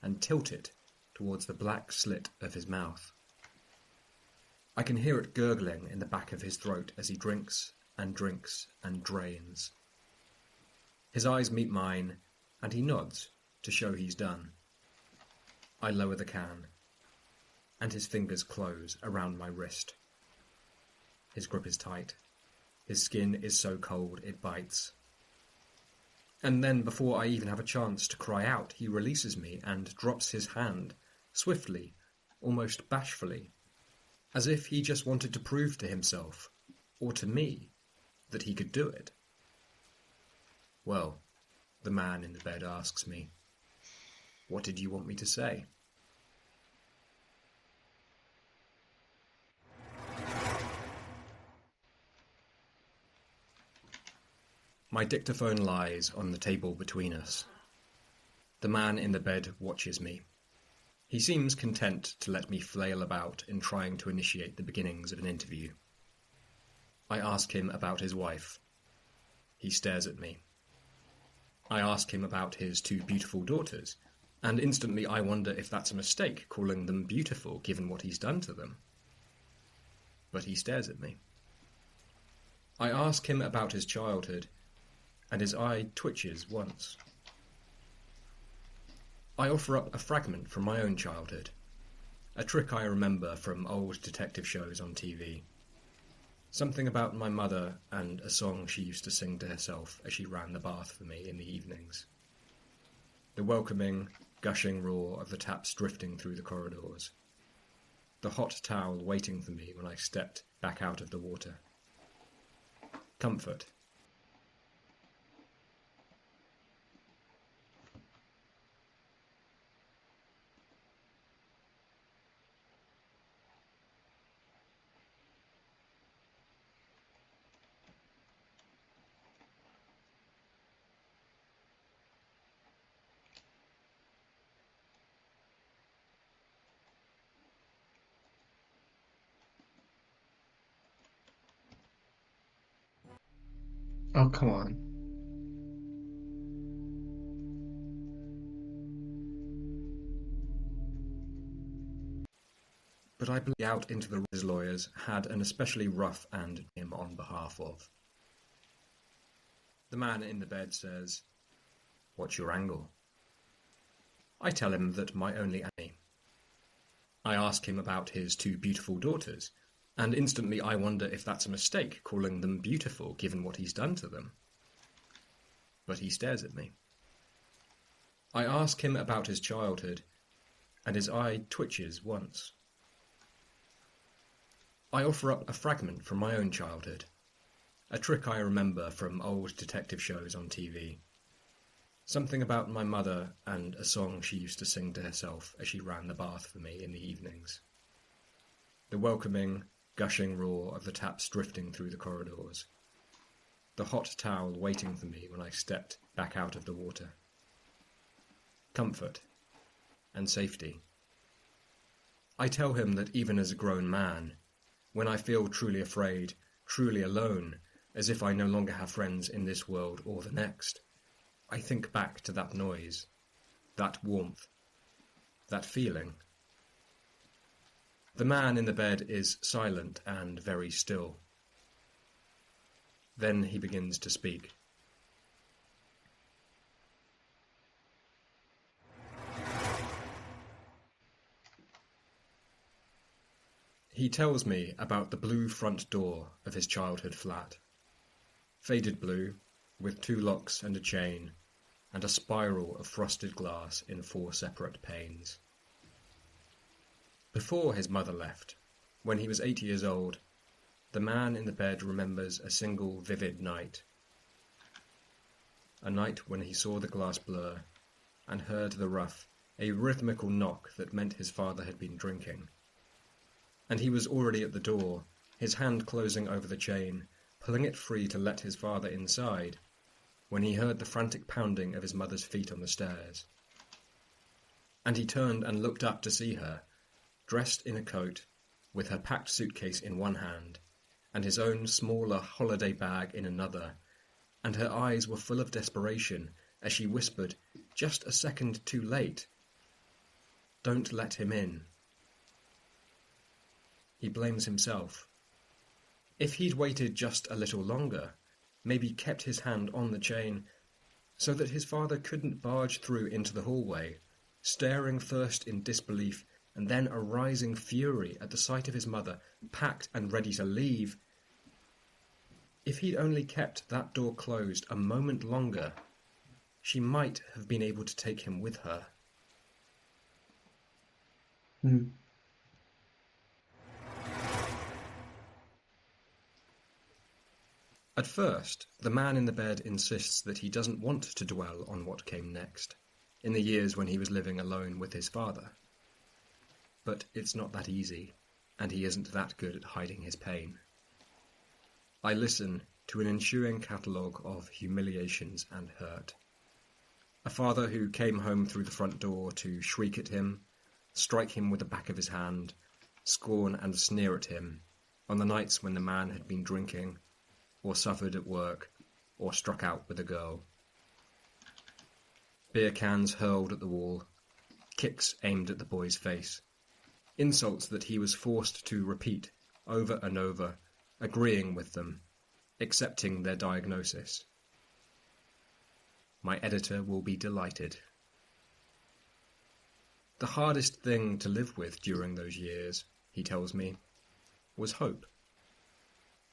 and tilt it towards the black slit of his mouth. I can hear it gurgling in the back of his throat as he drinks and drinks and drains. His eyes meet mine, and he nods to show he's done. I lower the can, and his fingers close around my wrist. His grip is tight. His skin is so cold it bites. And then, before I even have a chance to cry out, he releases me and drops his hand, swiftly, almost bashfully, as if he just wanted to prove to himself, or to me, that he could do it. "Well," the man in the bed asks me, "what did you want me to say?" My dictaphone lies on the table between us. The man in the bed watches me. He seems content to let me flail about in trying to initiate the beginnings of an interview. I ask him about his wife. He stares at me. I ask him about his 2 beautiful daughters, and instantly I wonder if that's a mistake, calling them beautiful given what he's done to them. But he stares at me. I ask him about his childhood, and his eye twitches once. I offer up a fragment from my own childhood, a trick I remember from old detective shows on TV. Something about my mother and a song she used to sing to herself as she ran the bath for me in the evenings. The welcoming, gushing roar of the taps drifting through the corridors. The hot towel waiting for me when I stepped back out of the water. Comfort. Oh, come on. But I believe out into the his lawyers had an especially rough and him on behalf of. The man in the bed says, "What's your angle?" I tell him that my only Annie. I ask him about his 2 beautiful daughters, and instantly I wonder if that's a mistake, calling them beautiful given what he's done to them. But he stares at me. I ask him about his childhood, and his eye twitches once. I offer up a fragment from my own childhood, a trick I remember from old detective shows on TV. Something about my mother and a song she used to sing to herself as she ran the bath for me in the evenings. The welcoming, gushing roar of the taps drifting through the corridors. The hot towel waiting for me when I stepped back out of the water. Comfort and safety. I tell him that even as a grown man, when I feel truly afraid, truly alone, as if I no longer have friends in this world or the next, I think back to that noise, that warmth, that feeling. The man in the bed is silent and very still. Then he begins to speak. He tells me about the blue front door of his childhood flat. Faded blue, with 2 locks and a chain, and a spiral of frosted glass in 4 separate panes. Before his mother left, when he was 8 years old, the man in the bed remembers a single vivid night. A night when he saw the glass blur and heard the rough, a rhythmical knock that meant his father had been drinking. And he was already at the door, his hand closing over the chain, pulling it free to let his father inside, when he heard the frantic pounding of his mother's feet on the stairs. And he turned and looked up to see her, dressed in a coat, with her packed suitcase in one hand, and his own smaller holiday bag in another, and her eyes were full of desperation as she whispered, just a second too late, "Don't let him in." He blames himself. If he'd waited just a little longer, maybe kept his hand on the chain, so that his father couldn't barge through into the hallway, staring first in disbelief and then a rising fury at the sight of his mother, packed and ready to leave. If he'd only kept that door closed a moment longer, she might have been able to take him with her. At first, the man in the bed insists that he doesn't want to dwell on what came next, in the years when he was living alone with his father. But it's not that easy, and he isn't that good at hiding his pain. I listen to an ensuing catalogue of humiliations and hurt. A father who came home through the front door to shriek at him, strike him with the back of his hand, scorn and sneer at him, on the nights when the man had been drinking, or suffered at work, or struck out with a girl. Beer cans hurled at the wall, kicks aimed at the boy's face, insults that he was forced to repeat over and over, agreeing with them, accepting their diagnosis. My editor will be delighted. The hardest thing to live with during those years, he tells me, was hope.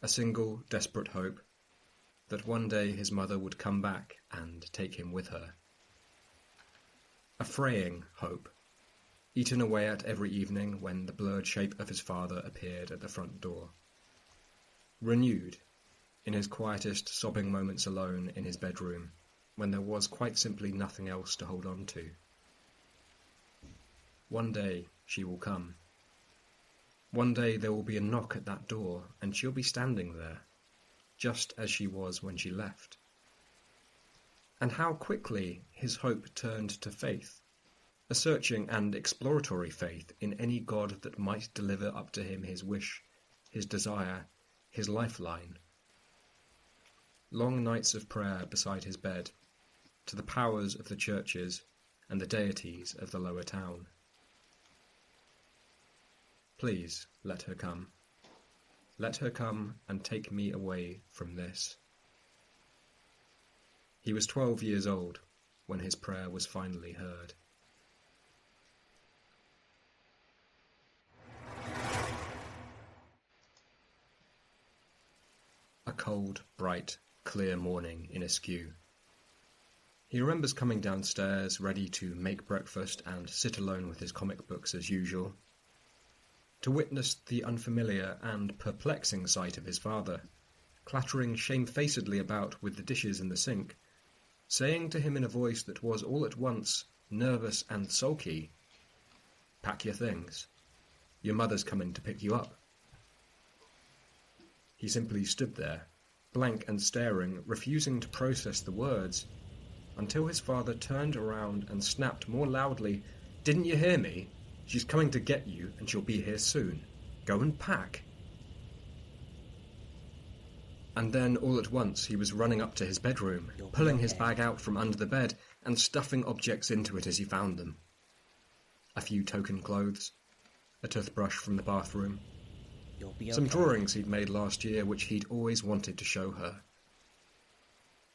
A single, desperate hope that one day his mother would come back and take him with her. A fraying hope, eaten away at every evening when the blurred shape of his father appeared at the front door. Renewed, in his quietest, sobbing moments alone in his bedroom, when there was quite simply nothing else to hold on to. One day she will come. One day there will be a knock at that door, and she'll be standing there, just as she was when she left. And how quickly his hope turned to faith, a searching and exploratory faith in any God that might deliver up to him his wish, his desire, his lifeline. Long nights of prayer beside his bed, to the powers of the churches and the deities of the lower town. Please let her come. Let her come and take me away from this. He was 12 years old when his prayer was finally heard. A cold, bright, clear morning in Askew. He remembers coming downstairs, ready to make breakfast and sit alone with his comic books as usual, to witness the unfamiliar and perplexing sight of his father, clattering shamefacedly about with the dishes in the sink, saying to him in a voice that was all at once nervous and sulky, "Pack your things. Your mother's coming to pick you up." He simply stood there, blank and staring, refusing to process the words, until his father turned around and snapped more loudly, "Didn't you hear me? She's coming to get you, and she'll be here soon. Go and pack." And then, all at once, he was running up to his bedroom, pulling his bag out from under the bed, and stuffing objects into it as he found them. A few token clothes, a toothbrush from the bathroom, some drawings he'd made last year which he'd always wanted to show her,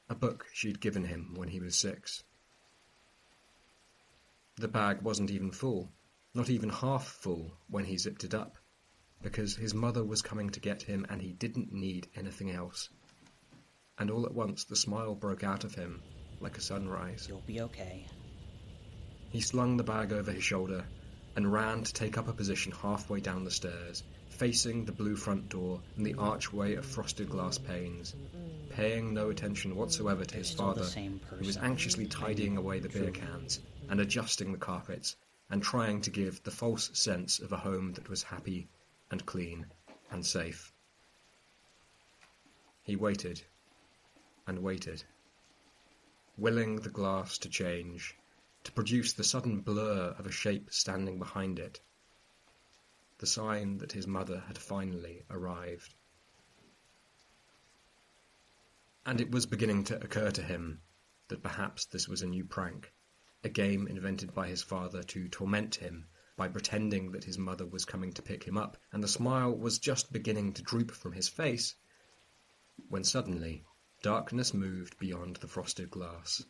a book she'd given him when he was 6. The bag wasn't even full, not even half full when he zipped it up, because his mother was coming to get him and he didn't need anything else. And all at once the smile broke out of him like a sunrise. You'll be okay. He slung the bag over his shoulder and ran to take up a position halfway down the stairs, facing the blue front door and the archway of frosted glass panes, paying no attention whatsoever to his father, who was anxiously tidying away the beer cans and adjusting the carpets and trying to give the false sense of a home that was happy and clean and safe. He waited and waited, willing the glass to change, to produce the sudden blur of a shape standing behind it, the sign that his mother had finally arrived. And it was beginning to occur to him that perhaps this was a new prank, a game invented by his father to torment him by pretending that his mother was coming to pick him up, and the smile was just beginning to droop from his face, when suddenly darkness moved beyond the frosted glass,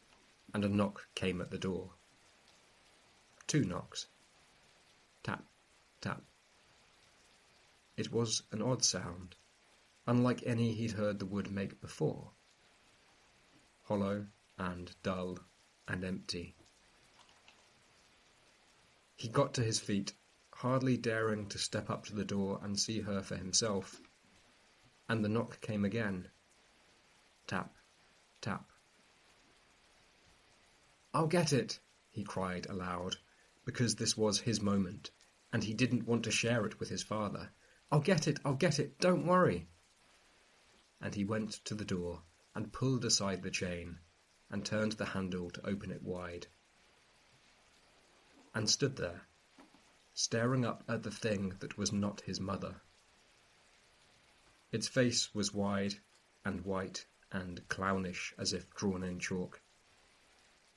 and a knock came at the door. 2 knocks. Tap, tap. It was an odd sound, unlike any he'd heard the wood make before. Hollow and dull and empty. He got to his feet, hardly daring to step up to the door and see her for himself, and the knock came again. Tap, tap. "I'll get it," he cried aloud, because this was his moment, and he didn't want to share it with his father. I'll get it, don't worry." And he went to the door and pulled aside the chain and turned the handle to open it wide, and stood there, staring up at the thing that was not his mother. Its face was wide and white and clownish as if drawn in chalk.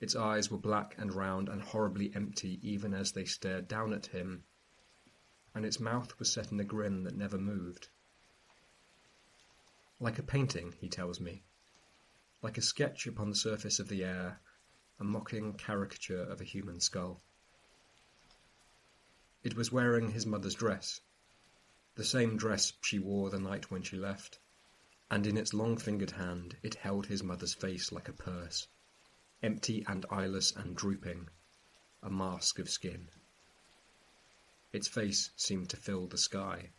Its eyes were black and round and horribly empty even as they stared down at him, and its mouth was set in a grin that never moved. Like a painting, he tells me. like a sketch upon the surface of the air, a mocking caricature of a human skull. It was wearing his mother's dress, the same dress she wore the night when she left, and in its long-fingered hand it held his mother's face like a purse, empty and eyeless and drooping, a mask of skin. Its face seemed to fill the sky.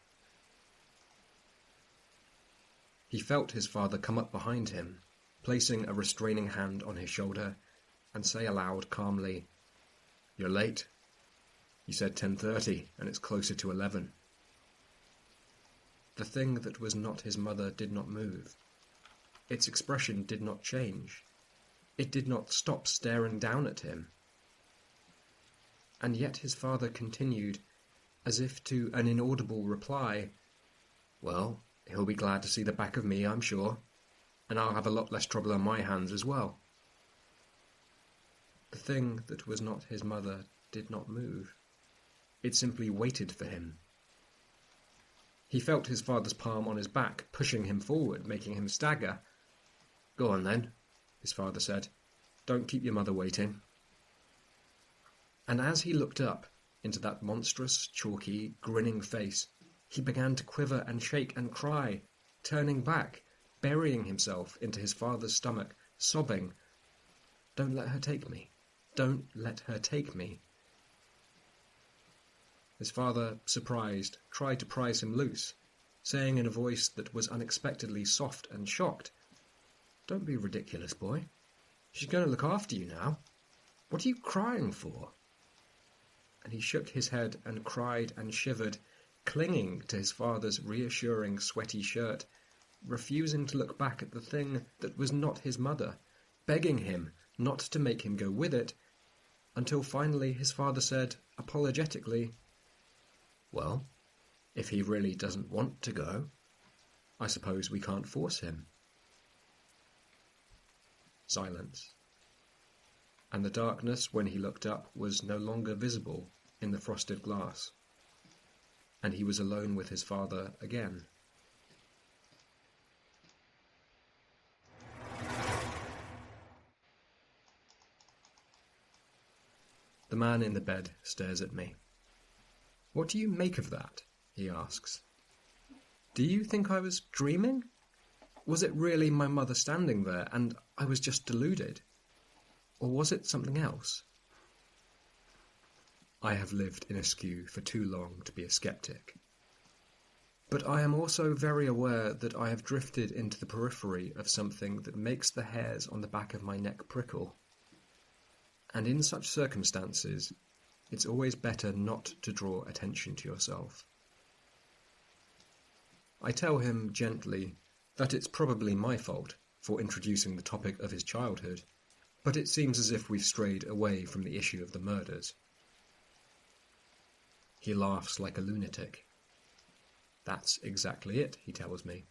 He felt his father come up behind him, placing a restraining hand on his shoulder, and say aloud calmly, "You're late. You said 10:30, and it's closer to 11. The thing that was not his mother did not move. Its expression did not change. It did not stop staring down at him. And yet his father continued, as if to an inaudible reply, "Well, he'll be glad to see the back of me, I'm sure, and I'll have a lot less trouble on my hands as well." The thing that was not his mother did not move. It simply waited for him. He felt his father's palm on his back, pushing him forward, making him stagger. "Go on then," his father said. "Don't keep your mother waiting." And as he looked up into that monstrous, chalky, grinning face, he began to quiver and shake and cry, turning back, burying himself into his father's stomach, sobbing, "Don't let her take me. Don't let her take me." His father, surprised, tried to prise him loose, saying in a voice that was unexpectedly soft and shocked, "Don't be ridiculous, boy. She's going to look after you now. What are you crying for?" And he shook his head and cried and shivered, clinging to his father's reassuring sweaty shirt, refusing to look back at the thing that was not his mother, begging him not to make him go with it, until finally his father said, apologetically, "Well, if he really doesn't want to go, I suppose we can't force him." Silence. And the darkness, when he looked up, was no longer visible in the frosted glass. And he was alone with his father again. The man in the bed stares at me. "What do you make of that?" he asks. "Do you think I was dreaming? Was it really my mother standing there and I was just deluded? Or was it something else?" I have lived in askew for too long to be a skeptic. But I am also very aware that I have drifted into the periphery of something that makes the hairs on the back of my neck prickle. And in such circumstances, it's always better not to draw attention to yourself. I tell him gently that it's probably my fault for introducing the topic of his childhood, but it seems as if we've strayed away from the issue of the murders. He laughs like a lunatic. That's exactly it, he tells me.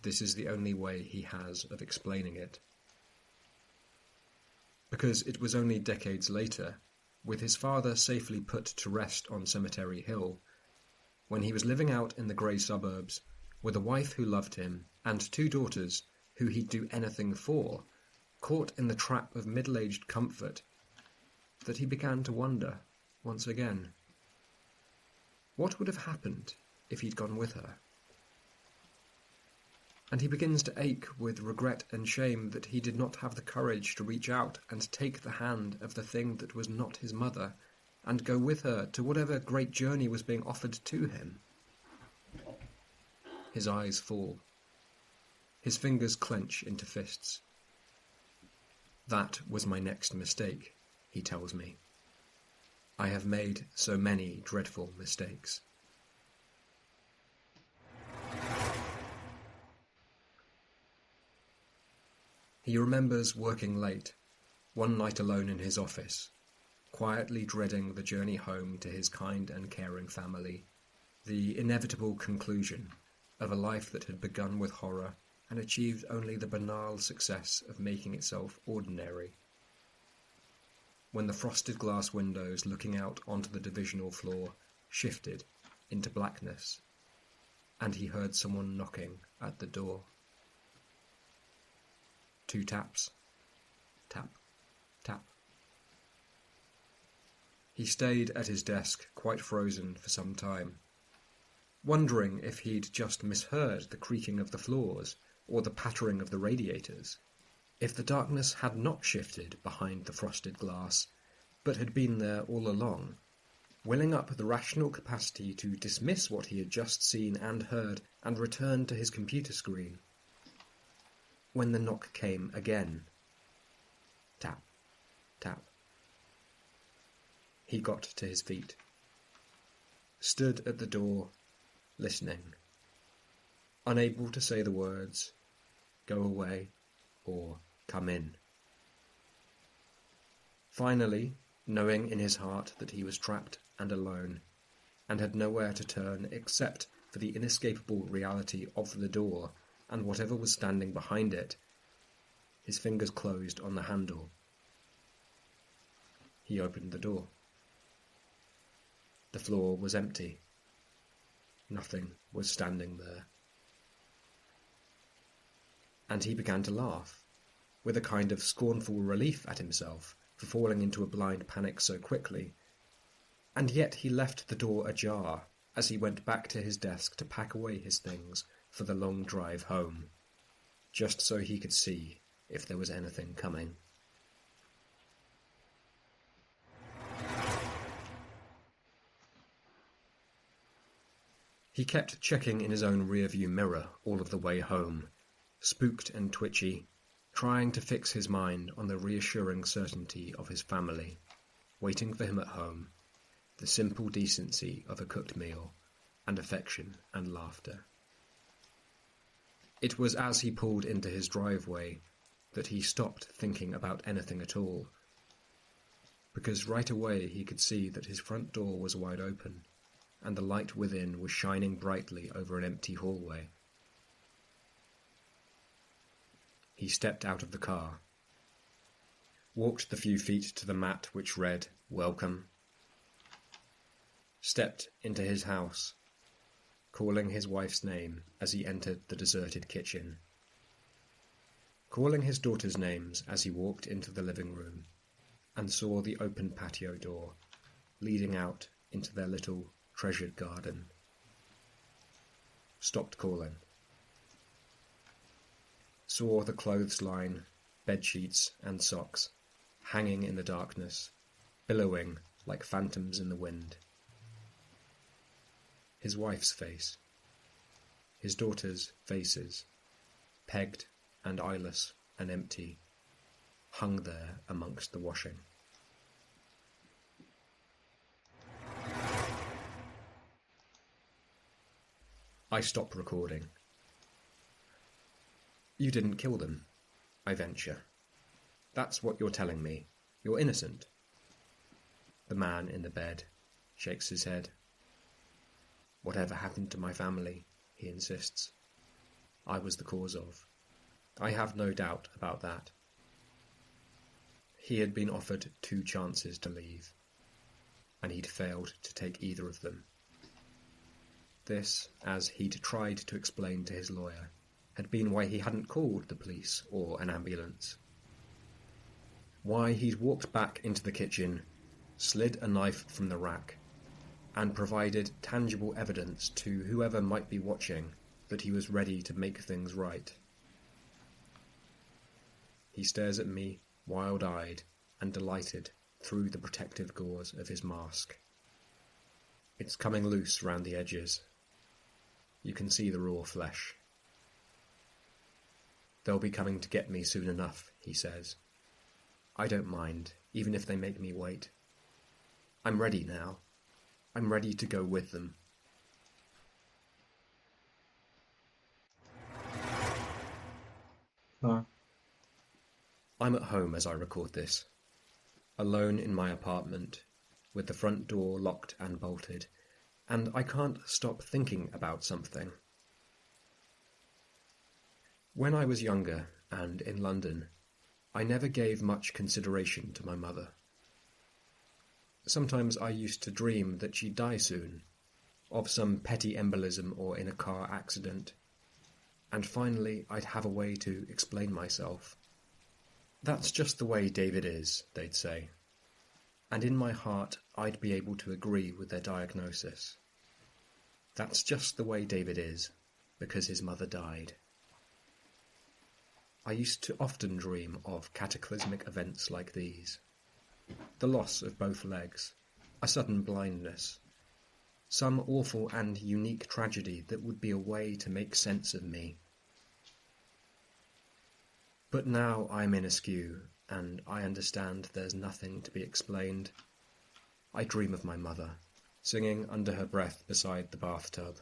This is the only way he has of explaining it. Because it was only decades later, with his father safely put to rest on Cemetery Hill, when he was living out in the grey suburbs with a wife who loved him and 2 daughters who he'd do anything for, caught in the trap of middle-aged comfort, that he began to wonder, once again, what would have happened if he'd gone with her? And he begins to ache with regret and shame that he did not have the courage to reach out and take the hand of the thing that was not his mother and go with her to whatever great journey was being offered to him. His eyes fall. His fingers clench into fists. That was my next mistake, he tells me. I have made so many dreadful mistakes. He remembers working late, one night alone in his office, quietly dreading the journey home to his kind and caring family, the inevitable conclusion of a life that had begun with horror and achieved only the banal success of making itself ordinary. When the frosted glass windows looking out onto the divisional floor shifted into blackness, and he heard someone knocking at the door. 2 taps. Tap, tap. He stayed at his desk, quite frozen for some time, wondering if he'd just misheard the creaking of the floors or the pattering of the radiators, if the darkness had not shifted behind the frosted glass, but had been there all along, willing up the rational capacity to dismiss what he had just seen and heard and return to his computer screen. When the knock came again. Tap, tap. He got to his feet, stood at the door, listening, unable to say the words, "Go away," or "Come in." Finally, knowing in his heart that he was trapped and alone, and had nowhere to turn except for the inescapable reality of the door and whatever was standing behind it, his fingers closed on the handle. He opened the door. The floor was empty. Nothing was standing there. And he began to laugh, with a kind of scornful relief at himself for falling into a blind panic so quickly. And yet he left the door ajar as he went back to his desk to pack away his things for the long drive home, just so he could see if there was anything coming. He kept checking in his own rearview mirror all of the way home, spooked and twitchy, trying to fix his mind on the reassuring certainty of his family, waiting for him at home, the simple decency of a cooked meal, and affection and laughter. It was as he pulled into his driveway that he stopped thinking about anything at all, because right away he could see that his front door was wide open, and the light within was shining brightly over an empty hallway. He stepped out of the car, walked the few feet to the mat which read, "Welcome," stepped into his house, calling his wife's name as he entered the deserted kitchen, calling his daughter's names as he walked into the living room and saw the open patio door leading out into their little treasured garden. Stopped calling. Saw the clothesline, bedsheets and socks hanging in the darkness, billowing like phantoms in the wind. His wife's face, his daughter's faces, pegged and eyeless and empty, hung there amongst the washing. I stop recording. You didn't kill them, I venture. That's what you're telling me. You're innocent. The man in the bed shakes his head. Whatever happened to my family, he insists, I was the cause of. I have no doubt about that. He had been offered 2 chances to leave, and he'd failed to take either of them. This, as he'd tried to explain to his lawyer, had been why he hadn't called the police or an ambulance. Why he'd walked back into the kitchen, slid a knife from the rack, and provided tangible evidence to whoever might be watching that he was ready to make things right. He stares at me, wild-eyed and delighted through the protective gauze of his mask. It's coming loose round the edges. You can see the raw flesh. They'll be coming to get me soon enough, he says. I don't mind, even if they make me wait. I'm ready now. I'm ready to go with them. I'm at home as I record this, alone in my apartment, with the front door locked and bolted, and I can't stop thinking about something. When I was younger and in London, I never gave much consideration to my mother. Sometimes I used to dream that she'd die soon, of some petty embolism or in a car accident, and finally I'd have a way to explain myself, That's just the way David is, they'd say. And in my heart, I'd be able to agree with their diagnosis. That's just the way David is, because his mother died. I used to often dream of cataclysmic events like these. The loss of both legs, a sudden blindness, some awful and unique tragedy that would be a way to make sense of me. But now I'm in askew, and I understand there's nothing to be explained. I dream of my mother, singing under her breath beside the bathtub,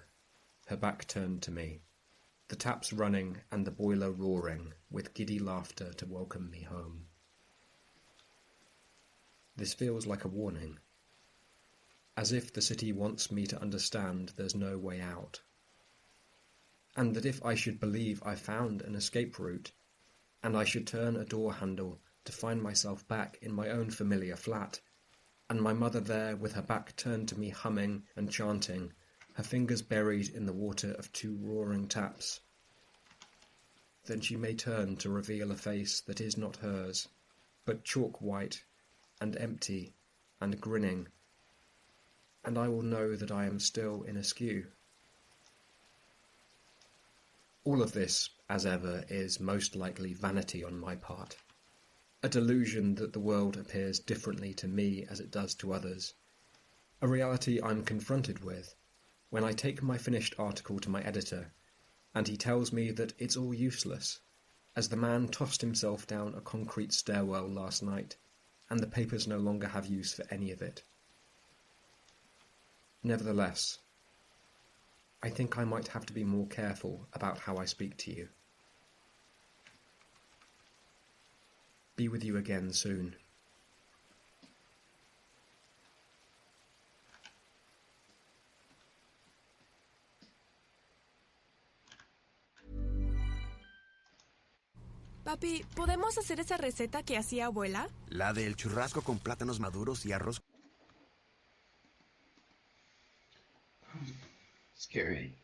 her back turned to me, the taps running and the boiler roaring with giddy laughter to welcome me home. This feels like a warning, as if the city wants me to understand there's no way out, and that if I should believe I found an escape route, and I should turn a door handle to find myself back in my own familiar flat, and my mother there with her back turned to me humming and chanting, her fingers buried in the water of 2 roaring taps. Then she may turn to reveal a face that is not hers, but chalk white and empty and grinning, and I will know that I am still in askew. All of this, as ever, is most likely vanity on my part, a delusion that the world appears differently to me as it does to others, a reality I'm confronted with when I take my finished article to my editor and he tells me that it's all useless, as the man tossed himself down a concrete stairwell last night and the papers no longer have use for any of it. Nevertheless, I think I might have to be more careful about how I speak to you. Be with you again soon. Papi, ¿podemos hacer esa receta que hacía abuela? La del churrasco con plátanos maduros y arroz. Scary.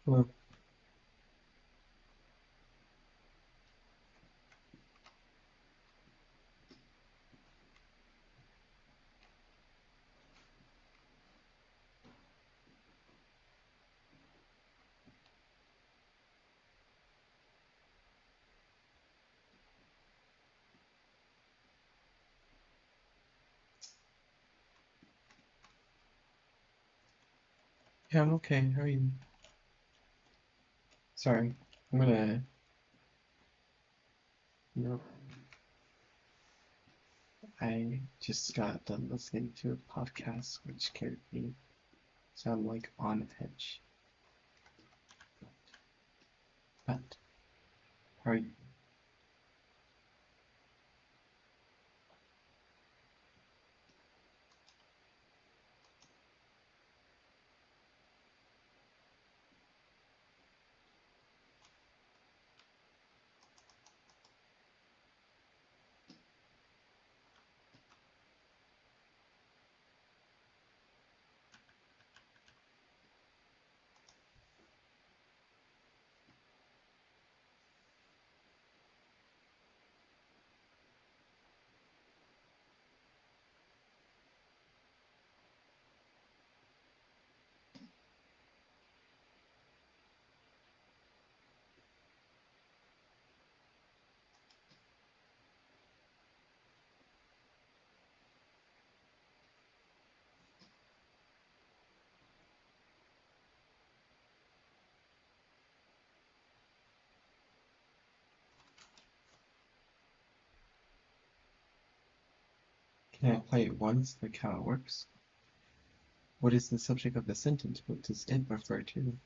Hello. Yeah, I'm okay. How are you? Sorry, I'm gonna. No, I just got done listening to a podcast which carried me, so I'm like on edge. But how are you? Can I play it once, like how it works? What is the subject of the sentence? What does it refer to?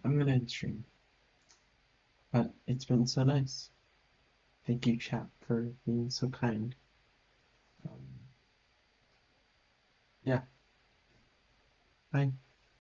I'm gonna end stream, but it's been so nice. Thank you, chat, for being so kind. Yeah. Bye.